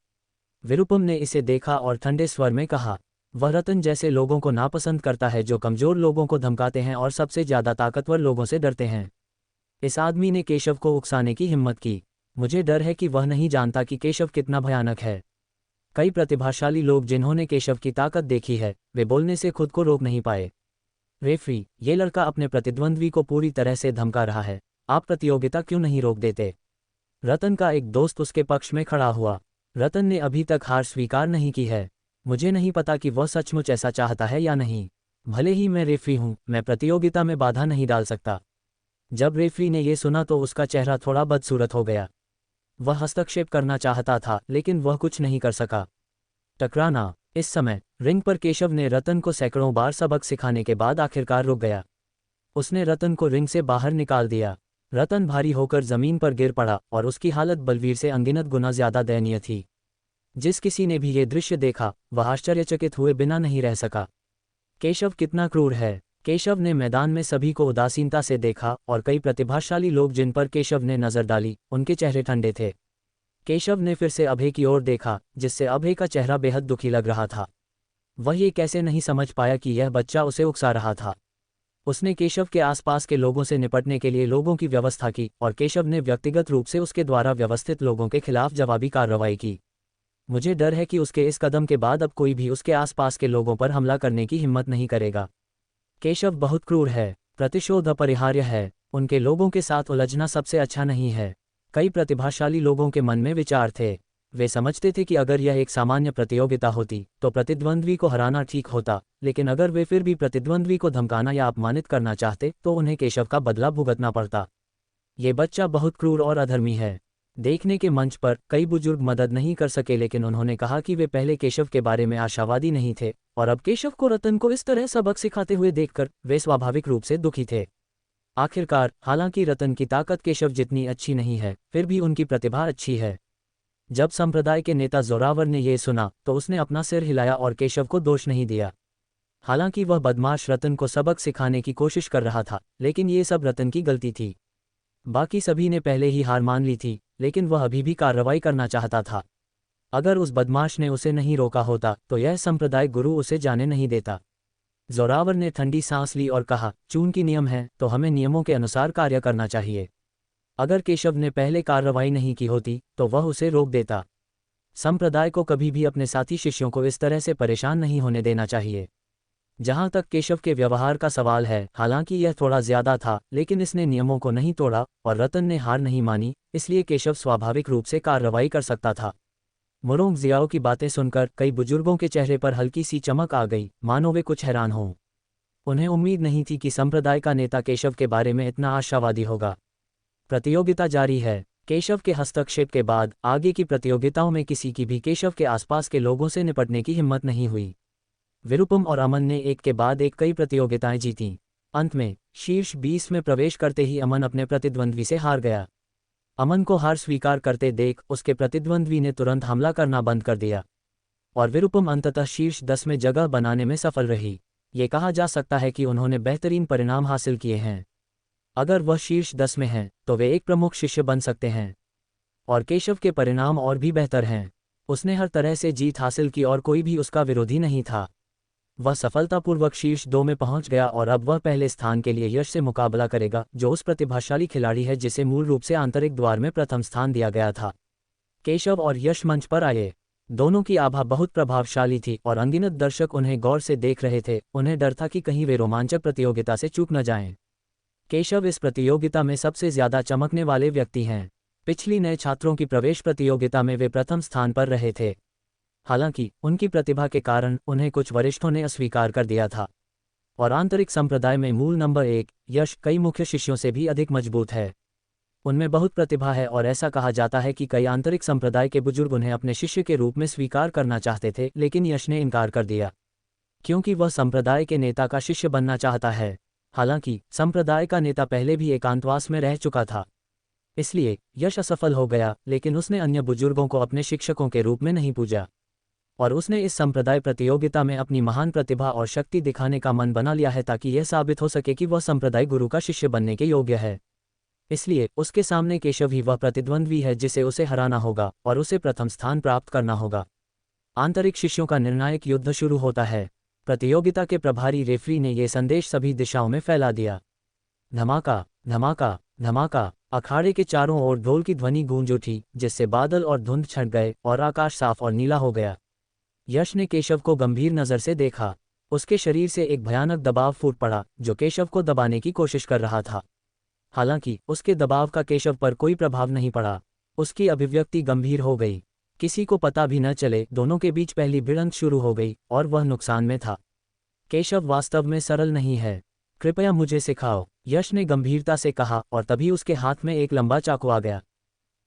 Speaker 1: विरूपम ने इसे देखा और ठंडे स्वर में कहा, वह रतन जैसे लोगों को नापसंद करता है जो कमजोर लोगों को धमकाते हैं और सबसे ज्यादा ताकतवर लोगों से डरते हैं। इस आदमी ने केशव को उकसाने की हिम्मत की। मुझे डर है कि वह नहीं जानता कि केशव कितना भयानक है। कई प्रतिभाशाली लोग जिन्होंने केशव की ताकत देखी है, वे बोलने से खुद को रोक नहीं पाए। रेफरी, ये लड़का अपने प्रतिद्वंद्वी को पूरी तरह से धमका रहा है। आप प्रतियोगिता क्यों नहीं रोक देते? रतन का एक दोस्त उसके पक्ष में खड़ा हुआ। रतन ने अभी तक हार स्वीकार नहीं की है। मुझे नहीं पता कि वह सचमुच ऐसा चाहता है या नहीं। भले ही मैं रेफरी हूं, मैं प्रतियोगिता में बाधा नहीं डाल सकता। जब रेफरी ने यह सुना तो उसका चेहरा थोड़ा बदसूरत हो गया। वह हस्तक्षेप करना चाहता था, लेकिन वह कुछ नहीं कर सका। टकराना। इस समय रिंग पर केशव ने रतन को सैकड़ों बार सबक सिखाने के बाद आखिरकार रुक गया। उसने रतन को रिंग से बाहर निकाल दिया। रतन भारी होकर जमीन पर गिर पड़ा और उसकी हालत बलवीर से अनगिनत गुना ज्यादा दयनीय थी। जिस किसी ने भी ये दृश्य देखा, वह आश्चर्यचकित हुए बिना नहीं रह सका। केशव कितना क्रूर है। केशव ने मैदान में सभी को उदासीनता से देखा और कई प्रतिभाशाली लोग जिन पर केशव ने नजर डाली, उनके चेहरे ठंडे थे। केशव ने फिर से अभय की ओर देखा, जिससे अभय का चेहरा बेहद दुखी लग रहा था। वह ये कैसे नहीं समझ पाया कि यह बच्चा उसे उकसा रहा था। उसने केशव के आसपास के लोगों से निपटने के लिए लोगों की व्यवस्था की और केशव ने व्यक्तिगत रूप से उसके द्वारा व्यवस्थित लोगों के खिलाफ जवाबी कार्रवाई की। मुझे डर है कि उसके इस कदम के बाद अब कोई भी उसके आसपास के लोगों पर हमला करने की हिम्मत नहीं करेगा। केशव बहुत क्रूर है। प्रतिशोध अपरिहार्य है। उनके लोगों के साथ उलझना सबसे अच्छा नहीं है। कई प्रतिभाशाली लोगों के मन में विचार थे। वे समझते थे कि अगर यह एक सामान्य प्रतियोगिता होती तो प्रतिद्वंद्वी को हराना ठीक होता, लेकिन अगर वे फिर भी प्रतिद्वंद्वी को धमकाना या अपमानित करना चाहते तो उन्हें केशव का बदला भुगतना पड़ता। ये बच्चा बहुत क्रूर और अधर्मी है। देखने के मंच पर कई बुजुर्ग मदद नहीं कर सके, लेकिन उन्होंने कहा कि वे पहले केशव के बारे में आशावादी नहीं थे और अब केशव को रतन को इस तरह सबक सिखाते हुए देखकर वे स्वाभाविक रूप से दुखी थे। आखिरकार, हालांकि रतन की ताकत केशव जितनी अच्छी नहीं है, फिर भी उनकी प्रतिभा अच्छी है। जब संप्रदाय के नेता जोरावर ने यह सुना तो उसने अपना सिर हिलाया और केशव को दोष नहीं दिया। हालांकि वह बदमाश रतन को सबक सिखाने की कोशिश कर रहा था, लेकिन ये सब रतन की गलती थी। बाकी सभी ने पहले ही हार मान ली थी, लेकिन वह अभी भी कार्रवाई करना चाहता था। अगर उस बदमाश ने उसे नहीं रोका होता तो यह संप्रदाय गुरु उसे जाने नहीं देता। जोरावर ने ठंडी सांस ली और कहा, चूंकि नियम है तो हमें नियमों के अनुसार कार्य करना चाहिए। अगर केशव ने पहले कार्रवाई नहीं की होती तो वह उसे रोक देता। संप्रदाय को कभी भी अपने साथी शिष्यों को इस तरह से परेशान नहीं होने देना चाहिए। जहां तक केशव के व्यवहार का सवाल है, हालांकि यह थोड़ा ज्यादा था, लेकिन इसने नियमों को नहीं तोड़ा और रतन ने हार नहीं मानी, इसलिए केशव स्वाभाविक रूप से कार्रवाई कर सकता था। मुरोंग जियाओ की बातें सुनकर कई बुजुर्गों के चेहरे पर हल्की सी चमक आ गई, मानो वे कुछ हैरान हों। उन्हें उम्मीद नहीं थी कि संप्रदाय का नेता केशव के बारे में इतना आशावादी होगा। प्रतियोगिता जारी है। केशव के हस्तक्षेप के बाद आगे की प्रतियोगिताओं में किसी की भी केशव के आसपास के लोगों से निपटने की हिम्मत नहीं हुई। विरुपम और अमन ने एक के बाद एक कई प्रतियोगिताएं जीतीं। अंत में शीर्ष 20 में प्रवेश करते ही अमन अपने प्रतिद्वंद्वी से हार गया। अमन को हार स्वीकार करते देख उसके प्रतिद्वंद्वी ने तुरंत हमला करना बंद कर दिया और विरुपम अंततः शीर्ष 10 में जगह बनाने में सफल रही। ये कहा जा सकता है कि उन्होंने बेहतरीन परिणाम हासिल किए हैं। अगर वह शीर्ष 10 में हैं तो वे एक प्रमुख शिष्य बन सकते हैं। और केशव के परिणाम और भी बेहतर हैं। उसने हर तरह से जीत हासिल की और कोई भी उसका विरोधी नहीं था। वह सफलतापूर्वक शीर्ष 2 में पहुंच गया और अब वह पहले स्थान के लिए यश से मुकाबला करेगा, जो उस प्रतिभाशाली खिलाड़ी है जिसे मूल रूप से आंतरिक द्वार में प्रथम स्थान दिया गया था। केशव और यश मंच पर आए। दोनों की आभा बहुत प्रभावशाली थी और अनगिनत दर्शक उन्हें गौर से देख रहे थे। उन्हें डर था कि कहीं वे रोमांचक प्रतियोगिता से चूक न जाएं। केशव इस प्रतियोगिता में सबसे ज्यादा चमकने वाले व्यक्ति हैं। पिछली नए छात्रों की प्रवेश प्रतियोगिता में वे प्रथम स्थान पर रहे थे। हालांकि उनकी प्रतिभा के कारण उन्हें कुछ वरिष्ठों ने अस्वीकार कर दिया था। और आंतरिक संप्रदाय में मूल नंबर 1 यश कई मुख्य शिष्यों से भी अधिक मजबूत है। उनमें बहुत प्रतिभा है और ऐसा कहा जाता है कि कई आंतरिक संप्रदाय के बुजुर्ग उन्हें अपने शिष्य के रूप में स्वीकार करना चाहते थे, लेकिन यश ने इनकार कर दिया क्योंकि वह संप्रदाय के नेता का शिष्य बनना चाहता है। हालांकि संप्रदाय का नेता पहले भी एकांतवास में रह चुका था, इसलिए यश असफल हो गया, लेकिन उसने अन्य बुजुर्गों को अपने शिक्षकों के रूप में नहीं पूजा और उसने इस संप्रदाय प्रतियोगिता में अपनी महान प्रतिभा और शक्ति दिखाने का मन बना लिया है ताकि यह साबित हो सके कि वह संप्रदाय गुरु का शिष्य बनने के योग्य है। इसलिए उसके सामने केशव ही वह प्रतिद्वंद्वी है जिसे उसे हराना होगा और उसे प्रथम स्थान प्राप्त करना होगा। आंतरिक शिष्यों का निर्णायक युद्ध शुरू होता है। प्रतियोगिता के प्रभारी रेफरी ने यह संदेश सभी दिशाओं में फैला दिया। धमाका धमाका धमाका। अखाड़े के चारों ओर ढोल की ध्वनि गूंज उठी, जिससे बादल और धुंध छट गए और आकाश साफ और नीला हो गया। यश ने केशव को गंभीर नजर से देखा। उसके शरीर से एक भयानक दबाव फूट पड़ा जो केशव को दबाने की कोशिश कर रहा था। हालांकि उसके दबाव का केशव पर कोई प्रभाव नहीं पड़ा। उसकी अभिव्यक्ति गंभीर हो गई। किसी को पता भी न चले दोनों के बीच पहली भिड़ंत शुरू हो गई और वह नुकसान में था। केशव वास्तव में सरल नहीं है, कृपया मुझे सिखाओ, यश ने गंभीरता से कहा और तभी उसके हाथ में एक लंबा चाकू आ गया।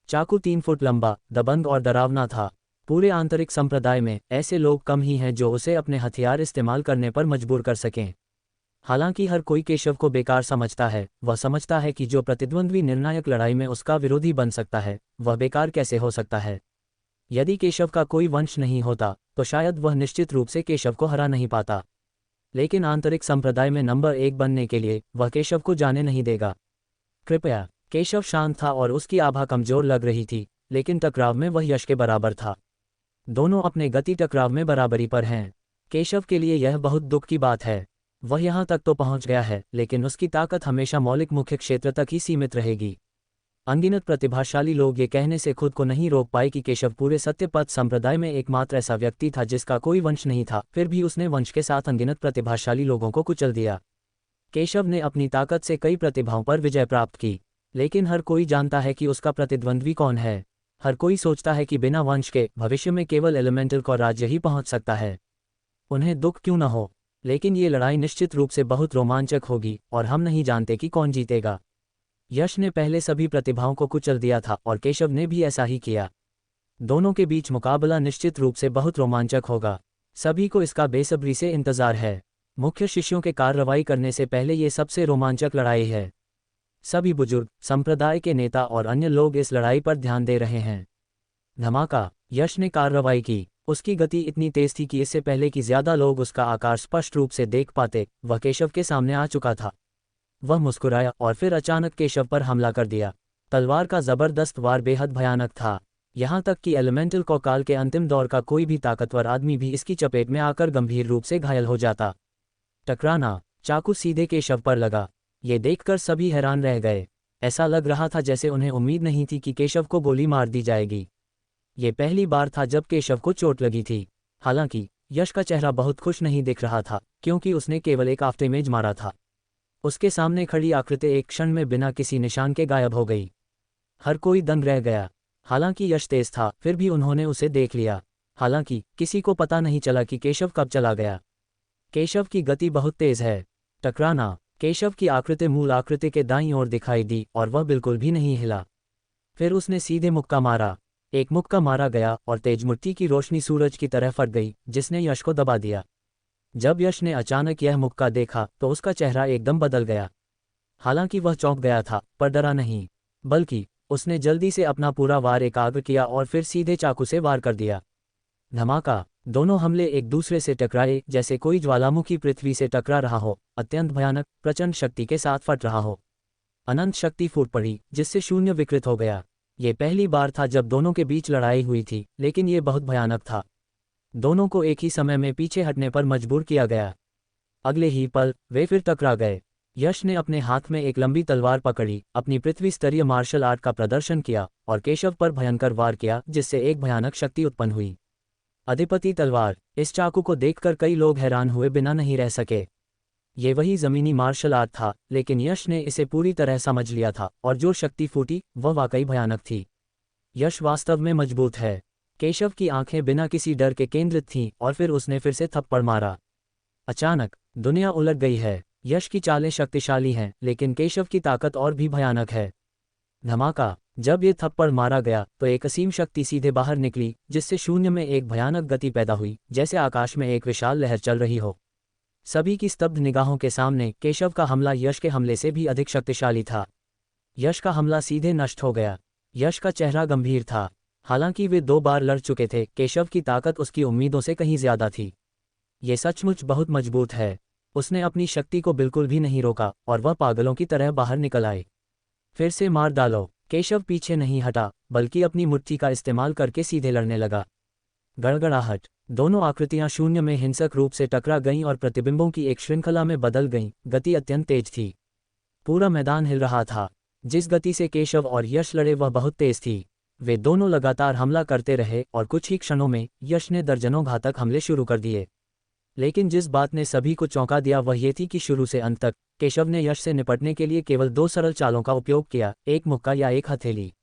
Speaker 1: चाकू 3 फुट लंबा, दबंग और डरावना था। पूरे आंतरिक संप्रदाय में ऐसे लोग कम ही हैं जो उसे अपने हथियार इस्तेमाल करने पर मजबूर कर सकें। हालांकि हर कोई केशव को बेकार समझता है। वह समझता है कि जो प्रतिद्वंद्वी निर्णायक लड़ाई में उसका विरोधी बन सकता है, वह बेकार कैसे हो सकता है। यदि केशव का कोई वंश नहीं होता तो शायद वह निश्चित रूप से केशव को हरा नहीं पाता, लेकिन आंतरिक संप्रदाय में नंबर 1 बनने के लिए वह केशव को जाने नहीं देगा। कृपया। केशव शांत था और उसकी आभा कमजोर लग रही थी, लेकिन टकराव में वह यश के बराबर था। दोनों अपने गति टकराव में बराबरी पर हैं। केशव के लिए यह बहुत दुख की बात है। वह यहाँ तक तो पहुँच गया है, लेकिन उसकी ताकत हमेशा मौलिक मुख्य क्षेत्र तक ही सीमित रहेगी। अनगिनत प्रतिभाशाली लोग ये कहने से खुद को नहीं रोक पाए कि केशव पूरे सत्यपथ संप्रदाय में एकमात्र ऐसा व्यक्ति था जिसका कोई वंश नहीं था, फिर भी उसने वंश के साथ अनगिनत प्रतिभाशाली लोगों को कुचल दिया। केशव ने अपनी ताकत से कई प्रतिभाओं पर विजय प्राप्त की, लेकिन हर कोई जानता है कि उसका प्रतिद्वंद्वी कौन है। हर कोई सोचता है कि बिना वंश के भविष्य में केवल एलिमेंटल का राज्य ही पहुंच सकता है। उन्हें दुख क्यों न हो, लेकिन ये लड़ाई निश्चित रूप से बहुत रोमांचक होगी और हम नहीं जानते कि कौन जीतेगा। यश ने पहले सभी प्रतिभाओं को कुचल दिया था और केशव ने भी ऐसा ही किया। दोनों के बीच मुकाबला निश्चित रूप से बहुत रोमांचक होगा। सभी को इसका बेसब्री से इंतजार है। मुख्य शिष्यों के कार्रवाई करने से पहले ये सबसे रोमांचक लड़ाई है। सभी बुजुर्ग, संप्रदाय के नेता और अन्य लोग इस लड़ाई पर ध्यान दे रहे हैं। धमाका। यश ने कार्रवाई की। उसकी गति इतनी तेज थी कि इससे पहले कि ज्यादा लोग उसका आकार स्पष्ट रूप से देख पाते, वह केशव के सामने आ चुका था। वह मुस्कुराया और फिर अचानक केशव पर हमला कर दिया। तलवार का जबरदस्त वार बेहद भयानक था, यहाँ तक कि एलिमेंटल कौकाल के अंतिम दौर का कोई भी ताकतवर आदमी भी इसकी चपेट में आकर गंभीर रूप से घायल हो जाता। टकराना। चाकू सीधे केशव पर लगा। ये देखकर सभी हैरान रह गए। ऐसा लग रहा था जैसे उन्हें उम्मीद नहीं थी कि केशव को गोली मार दी जाएगी। ये पहली बार था जब केशव को चोट लगी थी। हालांकि यश का चेहरा बहुत खुश नहीं दिख रहा था, क्योंकि उसने केवल एक आफ्टरमेज मारा था। उसके सामने खड़ी आकृति एक क्षण में बिना किसी निशान के गायब हो गई। हर कोई दंग रह गया। हालांकि यश तेज था, फिर भी उन्होंने उसे देख लिया। हालांकि किसी को पता नहीं चला कि केशव कब चला गया। केशव की गति बहुत तेज है। टकराना। केशव की आकृति मूल आकृति के दाईं ओर दिखाई दी और वह बिल्कुल भी नहीं हिला। फिर उसने सीधे मुक्का मारा। एक मुक्का मारा गया और तेज मुट्ठी की रोशनी सूरज की तरह फट गई, जिसने यश को दबा दिया। जब यश ने अचानक यह मुक्का देखा तो उसका चेहरा एकदम बदल गया। हालांकि वह चौंक गया था, पर डरा नहीं, बल्कि उसने जल्दी से अपना पूरा वार एकाग्र किया और फिर सीधे चाकू से वार कर दिया। धमाका! दोनों हमले एक दूसरे से टकराए जैसे कोई ज्वालामुखी पृथ्वी से टकरा रहा हो, अत्यंत भयानक, प्रचंड शक्ति के साथ फट रहा हो। अनंत शक्ति फूट पड़ी, जिससे शून्य विकृत हो गया। ये पहली बार था जब दोनों के बीच लड़ाई हुई थी, लेकिन ये बहुत भयानक था। दोनों को एक ही समय में पीछे हटने पर मजबूर किया गया। अगले ही पल वे फिर टकरा गए। यश ने अपने हाथ में एक लंबी तलवार पकड़ी, अपनी पृथ्वी स्तरीय मार्शल आर्ट का प्रदर्शन किया और केशव पर भयंकर वार किया, जिससे एक भयानक शक्ति उत्पन्न हुई। अधिपति तलवार। इस चाकू को देखकर कई लोग हैरान हुए बिना नहीं रह सके। ये वही जमीनी मार्शल आर्ट था, लेकिन यश ने इसे पूरी तरह समझ लिया था और जो शक्ति फूटी वह वाकई भयानक थी। यश वास्तव में मजबूत है। केशव की आंखें बिना किसी डर के केंद्रित थीं और फिर उसने फिर से थप्पड़ मारा। अचानक दुनिया उलट गई है। यश की चालें शक्तिशाली हैं, लेकिन केशव की ताकत और भी भयानक है। धमाका! जब ये थप्पड़ मारा गया तो एक असीम शक्ति सीधे बाहर निकली, जिससे शून्य में एक भयानक गति पैदा हुई, जैसे आकाश में एक विशाल लहर चल रही हो। सभी की स्तब्ध निगाहों के सामने केशव का हमला यश के हमले से भी अधिक शक्तिशाली था। यश का हमला सीधे नष्ट हो गया। यश का चेहरा गंभीर था। हालांकि वे 2 बार लड़ चुके थे, केशव की ताकत उसकी उम्मीदों से कहीं ज्यादा थी। ये सचमुच बहुत मजबूत है। उसने अपनी शक्ति को बिल्कुल भी नहीं रोका और वह पागलों की तरह बाहर निकल आए। फिर से मार डालो। केशव पीछे नहीं हटा, बल्कि अपनी मुट्ठी का इस्तेमाल करके सीधे लड़ने लगा। गड़गड़ाहट। दोनों आकृतियां शून्य में हिंसक रूप से टकरा गईं और प्रतिबिंबों की एक श्रृंखला में बदल गईं। गति अत्यंत तेज थी। पूरा मैदान हिल रहा था। जिस गति से केशव और यश लड़े वह बहुत तेज थी। वे दोनों लगातार हमला करते रहे और कुछ ही क्षणों में यश ने दर्जनों घातक हमले शुरू कर दिए। लेकिन जिस बात ने सभी को चौंका दिया वह ये थी कि शुरू से अंत तक केशव ने यश से निपटने के लिए केवल 2 सरल चालों का उपयोग किया, एक मुक्का या एक हथेली।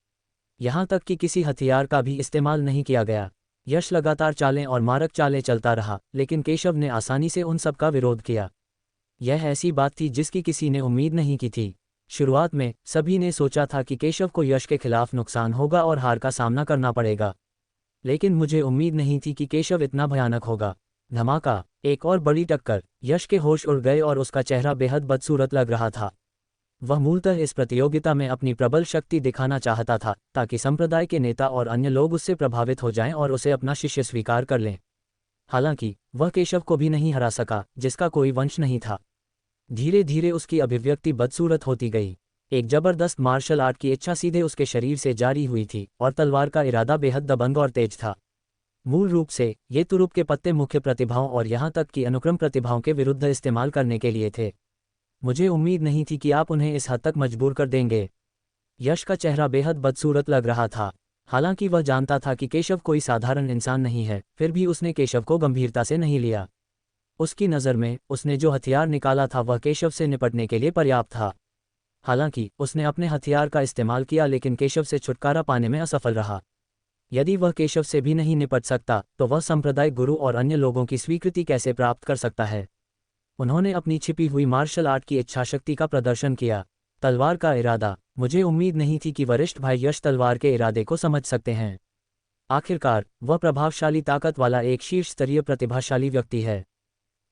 Speaker 1: यहाँ तक कि किसी हथियार का भी इस्तेमाल नहीं किया गया। यश लगातार चालें और मारक चालें चलता रहा, लेकिन केशव ने आसानी से उन सब का विरोध किया। यह ऐसी बात थी जिसकी किसी ने उम्मीद नहीं की थी। शुरुआत में सभी ने सोचा था कि केशव को यश के खिलाफ नुकसान होगा और हार का सामना करना पड़ेगा, लेकिन मुझे उम्मीद नहीं थी कि केशव इतना भयानक होगा। धमाका! एक और बड़ी टक्कर। यश के होश उड़ गए और उसका चेहरा बेहद बदसूरत लग रहा था। वह मूलतः इस प्रतियोगिता में अपनी प्रबल शक्ति दिखाना चाहता था, ताकि संप्रदाय के नेता और अन्य लोग उससे प्रभावित हो जाएं और उसे अपना शिष्य स्वीकार कर लें। हालांकि वह केशव को भी नहीं हरा सका, जिसका कोई वंश नहीं था। धीरे धीरे उसकी अभिव्यक्ति बदसूरत होती गई। एक जबरदस्त मार्शल आर्ट की इच्छा सीधे उसके शरीर से जारी हुई थी और तलवार का इरादा बेहद दबंग और तेज था। मूल रूप से ये तुरुप के पत्ते मुख्य प्रतिभाओं और यहाँ तक कि अनुक्रम प्रतिभाओं के विरुद्ध इस्तेमाल करने के लिए थे। मुझे उम्मीद नहीं थी कि आप उन्हें इस हद तक मजबूर कर देंगे। यश का चेहरा बेहद बदसूरत लग रहा था। हालांकि वह जानता था कि केशव कोई साधारण इंसान नहीं है, फिर भी उसने केशव को गंभीरता से नहीं लिया। उसकी नज़र में उसने जो हथियार निकाला था वह केशव से निपटने के लिए पर्याप्त था। हालांकि उसने अपने हथियार का इस्तेमाल किया, लेकिन केशव से छुटकारा पाने में असफल रहा। यदि वह केशव से भी नहीं निपट सकता तो वह संप्रदाय गुरु और अन्य लोगों की स्वीकृति कैसे प्राप्त कर सकता है। उन्होंने अपनी छिपी हुई मार्शल आर्ट की इच्छाशक्ति का प्रदर्शन किया। तलवार का इरादा। मुझे उम्मीद नहीं थी कि वरिष्ठ भाई यश तलवार के इरादे को समझ सकते हैं। आखिरकार वह प्रभावशाली ताकत वाला एक शीर्ष स्तरीय प्रतिभाशाली व्यक्ति है।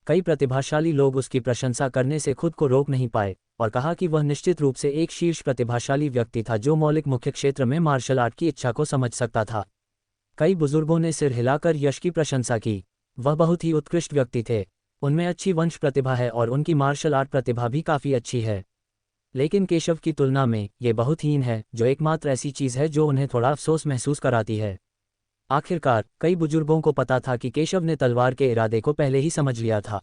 Speaker 1: कई प्रतिभाशाली लोग उसकी प्रशंसा करने से खुद को रोक नहीं पाए और कहा कि वह निश्चित रूप से एक शीर्ष प्रतिभाशाली व्यक्ति था जो मौलिक मुख्य क्षेत्र में मार्शल आर्ट की इच्छा को समझ सकता था। कई बुजुर्गों ने सिर हिलाकर यश की प्रशंसा की। वह बहुत ही उत्कृष्ट व्यक्ति थे। उनमें अच्छी वंश प्रतिभा है और उनकी मार्शल आर्ट प्रतिभा भी काफ़ी अच्छी है। लेकिन केशव की तुलना में ये बहुत हीन है, जो एकमात्र ऐसी चीज़ है जो उन्हें थोड़ा अफसोस महसूस कराती है। आखिरकार कई बुजुर्गों को पता था कि केशव ने तलवार के इरादे को पहले ही समझ लिया था।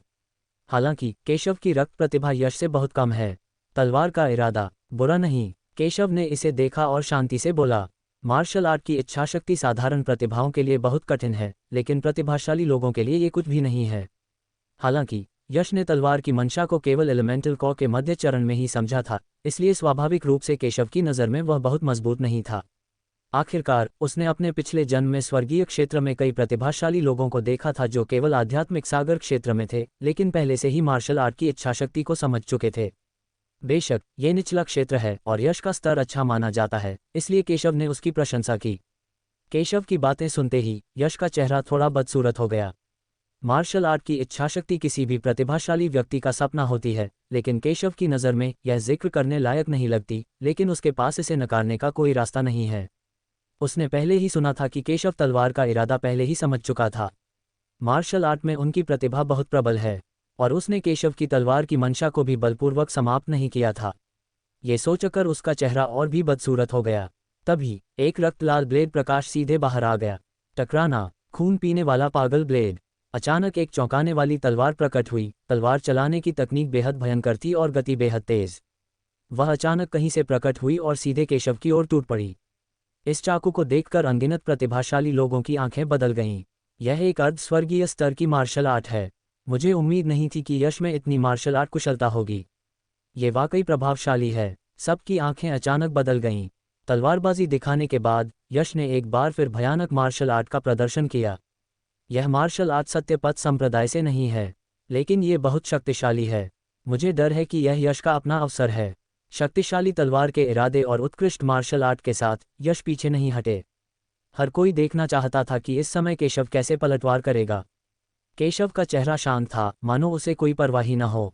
Speaker 1: हालांकि केशव की रक्त प्रतिभा यश से बहुत कम है। तलवार का इरादा बुरा नहीं। केशव ने इसे देखा और शांति से बोला, मार्शल आर्ट की इच्छाशक्ति साधारण प्रतिभाओं के लिए बहुत कठिन है, लेकिन प्रतिभाशाली लोगों के लिए ये कुछ भी नहीं है। हालांकि यश ने तलवार की मंशा को केवल एलिमेंटल कॉ के मध्य चरण में ही समझा था, इसलिए स्वाभाविक रूप से केशव की नज़र में वह बहुत मजबूत नहीं था। आखिरकार उसने अपने पिछले जन्म में स्वर्गीय क्षेत्र में कई प्रतिभाशाली लोगों को देखा था जो केवल आध्यात्मिक सागर क्षेत्र में थे, लेकिन पहले से ही मार्शल आर्ट की इच्छाशक्ति को समझ चुके थे। बेशक ये निचला क्षेत्र है और यश का स्तर अच्छा माना जाता है, इसलिए केशव ने उसकी प्रशंसा की। केशव की बातें सुनते ही यश का चेहरा थोड़ा बदसूरत हो गया। मार्शल आर्ट की इच्छाशक्ति किसी भी प्रतिभाशाली व्यक्ति का सपना होती है, लेकिन केशव की नज़र में यह जिक्र करने लायक नहीं लगती, लेकिन उसके पास इसे नकारने का कोई रास्ता नहीं है। उसने पहले ही सुना था कि केशव तलवार का इरादा पहले ही समझ चुका था। मार्शल आर्ट में उनकी प्रतिभा बहुत प्रबल है, और उसने केशव की तलवार की मंशा को भी बलपूर्वक समाप्त नहीं किया था। ये सोचकर उसका चेहरा और भी बदसूरत हो गया। तभी एक रक्तलाल ब्लेड प्रकाश सीधे बाहर आ गया। टकराना, खून पीने वाला पागल ब्लेड। अचानक एक चौंकाने वाली तलवार प्रकट हुई। तलवार चलाने की तकनीक बेहद भयंकर थी और गति बेहद तेज। वह अचानक कहीं से प्रकट हुई और सीधे केशव की ओर टूट पड़ी। इस चाकू को देखकर अनगिनत प्रतिभाशाली लोगों की आंखें बदल गईं। यह एक अर्धस्वर्गीय स्तर की मार्शल आर्ट है। मुझे उम्मीद नहीं थी कि यश में इतनी मार्शल आर्ट कुशलता होगी। ये वाकई प्रभावशाली है। सबकी आंखें अचानक बदल गईं। तलवारबाजी दिखाने के बाद यश ने एक बार फिर भयानक मार्शल आर्ट का प्रदर्शन किया। यह मार्शल आर्ट सत्यपथ संप्रदाय से नहीं है, लेकिन ये बहुत शक्तिशाली है। मुझे डर है कि यह यश का अपना अवसर है। शक्तिशाली तलवार के इरादे और उत्कृष्ट मार्शल आर्ट के साथ यश पीछे नहीं हटे। हर कोई देखना चाहता था कि इस समय केशव कैसे पलटवार करेगा। केशव का चेहरा शांत था, मानो उसे कोई परवाह ही न हो।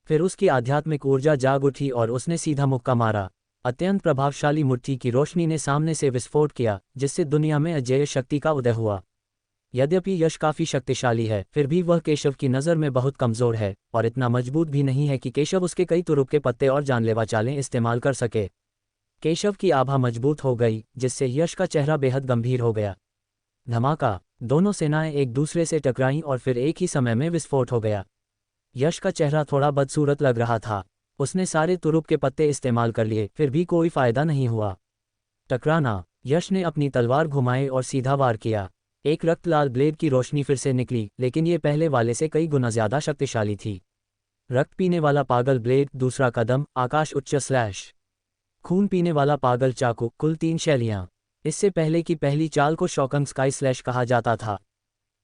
Speaker 1: फिर उसकी आध्यात्मिक ऊर्जा जाग उठी और उसने सीधा मुक्का मारा। अत्यंत प्रभावशाली मुट्ठी की रोशनी ने सामने से विस्फोट किया, जिससे दुनिया में अजेय शक्ति का उदय हुआ। यद्यपि यश काफी शक्तिशाली है, फिर भी वह केशव की नज़र में बहुत कमज़ोर है और इतना मजबूत भी नहीं है कि केशव उसके कई तुरुप के पत्ते और जानलेवा चालें इस्तेमाल कर सके। केशव की आभा मजबूत हो गई, जिससे यश का चेहरा बेहद गंभीर हो गया। धमाका, दोनों सेनाएं एक दूसरे से टकराईं और फिर एक ही समय में विस्फोट हो गया। यश का चेहरा थोड़ा बदसूरत लग रहा था। उसने सारे तुरुप के पत्ते इस्तेमाल कर लिए, फिर भी कोई फायदा नहीं हुआ। टकराना, यश ने अपनी तलवार घुमाई और सीधा वार किया। एक रक्तलाल ब्लेड की रोशनी फिर से निकली, लेकिन ये पहले वाले से कई गुना ज्यादा शक्तिशाली थी। रक्त पीने वाला पागल ब्लेड, दूसरा कदम, आकाश उच्च स्लैश। खून पीने वाला पागल चाकू, कुल 3 शैलियाँ। इससे पहले की पहली चाल को शॉकंग स्काई स्लैश कहा जाता था।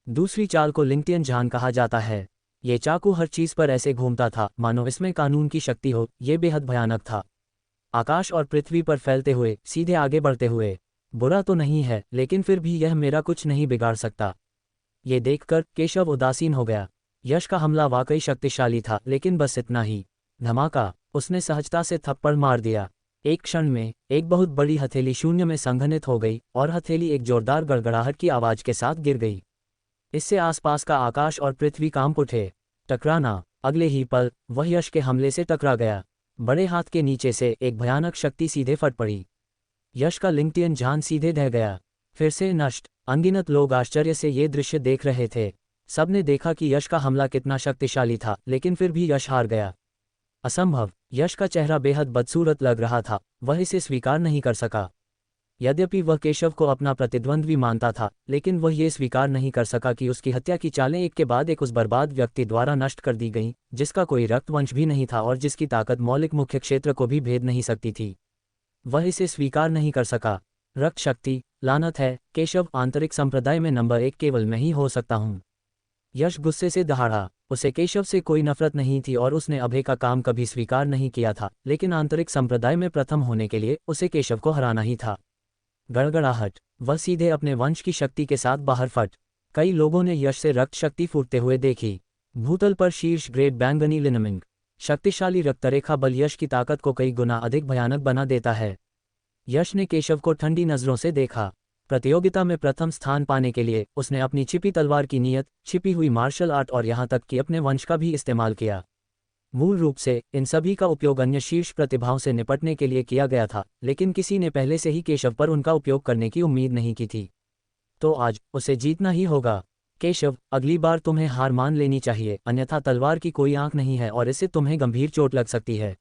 Speaker 1: दूसरी चाल को लिंक्टियन झान कहा जाता है। ये चाकू हर चीज पर ऐसे घूमता था मानो इसमें कानून की शक्ति हो। ये बेहद भयानक था। आकाश और पृथ्वी पर फैलते हुए, सीधे आगे बढ़ते हुए। बुरा तो नहीं है, लेकिन फिर भी यह मेरा कुछ नहीं बिगाड़ सकता। ये देखकर केशव उदासीन हो गया। यश का हमला वाकई शक्तिशाली था, लेकिन बस इतना ही। धमाका, उसने सहजता से थप्पड़ मार दिया। एक क्षण में एक बहुत बड़ी हथेली शून्य में संघनित हो गई और हथेली एक जोरदार गड़गड़ाहट की आवाज के साथ गिर गई। इससे आसपास का आकाश और पृथ्वी कांप उठे। टकराना, अगले ही पल वह यश के हमले से टकरा गया। बड़े हाथ के नीचे से एक भयानक शक्ति सीधे फट पड़ी। यश का लिंक्टियन झान सीधे ढह गया, फिर से नष्ट। अनगिनत लोग आश्चर्य से ये दृश्य देख रहे थे। सबने देखा कि यश का हमला कितना शक्तिशाली था, लेकिन फिर भी यश हार गया। असंभव। यश का चेहरा बेहद बदसूरत लग रहा था। वह इसे स्वीकार नहीं कर सका। यद्यपि वह केशव को अपना प्रतिद्वंद्वी मानता था, लेकिन वह ये स्वीकार नहीं कर सका कि उसकी हत्या की चालें एक के बाद एक उस बर्बाद व्यक्ति द्वारा नष्ट कर दी गईं, जिसका कोई रक्तवंश भी नहीं था और जिसकी ताकत मौलिक मुख्य क्षेत्र को भी भेद नहीं सकती थी। वह इसे स्वीकार नहीं कर सका। रक्त शक्ति, लानत है, केशव आंतरिक संप्रदाय में नंबर 1 केवल मैं ही हो सकता हूँ। यश गुस्से से दहाड़ा। उसे केशव से कोई नफरत नहीं थी और उसने अभय का काम कभी स्वीकार नहीं किया था, लेकिन आंतरिक संप्रदाय में प्रथम होने के लिए उसे केशव को हराना ही था। गड़गड़ाहट, वह सीधे अपने वंश की शक्ति के साथ बाहर फट। कई लोगों ने यश से रक्त शक्ति फूटते हुए देखी। भूतल पर शीर्ष ग्रेड बैंगनी लिनमिंग। शक्तिशाली रक्तरेखा बल यश की ताकत को कई गुना अधिक भयानक बना देता है। यश ने केशव को ठंडी नजरों से देखा। प्रतियोगिता में प्रथम स्थान पाने के लिए उसने अपनी छिपी तलवार की नीयत, छिपी हुई मार्शल आर्ट और यहाँ तक कि अपने वंश का भी इस्तेमाल किया। मूल रूप से इन सभी का उपयोग अन्य शीर्ष प्रतिभाओं से निपटने के लिए किया गया था, लेकिन किसी ने पहले से ही केशव पर उनका उपयोग करने की उम्मीद नहीं की थी। तो आज उसे जीतना ही होगा। केशव, अगली बार तुम्हें हार मान लेनी चाहिए, अन्यथा तलवार की कोई आंख नहीं है और इससे तुम्हें गंभीर चोट लग सकती है।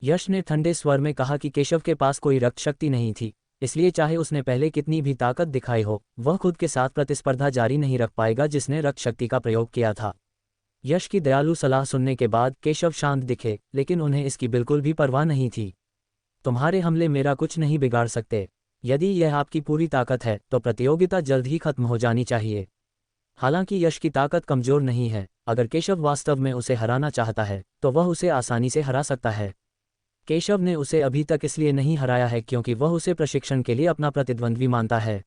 Speaker 1: यश ने ठंडे स्वर में कहा कि केशव के पास कोई रक्त शक्ति नहीं थी, इसलिए चाहे उसने पहले कितनी भी ताकत दिखाई हो, वह खुद के साथ प्रतिस्पर्धा जारी नहीं रख पाएगा जिसने रक्त शक्ति का प्रयोग किया था। यश की दयालु सलाह सुनने के बाद केशव शांत दिखे, लेकिन उन्हें इसकी बिल्कुल भी परवाह नहीं थी। तुम्हारे हमले मेरा कुछ नहीं बिगाड़ सकते। यदि यह आपकी पूरी ताकत है तो प्रतियोगिता जल्द ही खत्म हो जानी चाहिए। हालांकि यश की ताकत कमजोर नहीं है। अगर केशव वास्तव में उसे हराना चाहता है तो वह उसे आसानी से हरा सकता है। केशव ने उसे अभी तक इसलिए नहीं हराया है क्योंकि वह उसे प्रशिक्षण के लिए अपना प्रतिद्वंद्वी मानता है।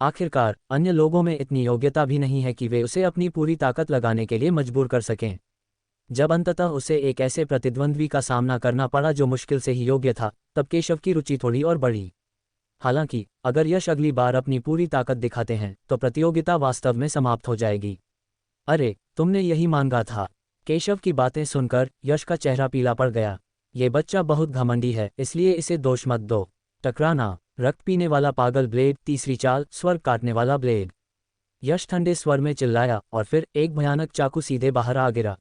Speaker 1: आखिरकार अन्य लोगों में इतनी योग्यता भी नहीं है कि वे उसे अपनी पूरी ताकत लगाने के लिए मजबूर कर सकें। जब अंततः उसे एक ऐसे प्रतिद्वंद्वी का सामना करना पड़ा जो मुश्किल से ही योग्य था, तब केशव की रुचि थोड़ी और बढ़ी। हालांकि अगर यश अगली बार अपनी पूरी ताकत दिखाते हैं तो प्रतियोगिता वास्तव में समाप्त हो जाएगी। अरे, तुमने यही मांगा था। केशव की बातें सुनकर यश का चेहरा पीला पड़ गया। ये बच्चा बहुत घमंडी है, इसलिए इसे दोष मत दो। टकराना, रक्त पीने वाला पागल ब्लेड, तीसरी चाल, स्वर्ग काटने वाला ब्लेड। यश ठंडे स्वर में चिल्लाया और फिर एक भयानक चाकू सीधे बाहर आ गिरा।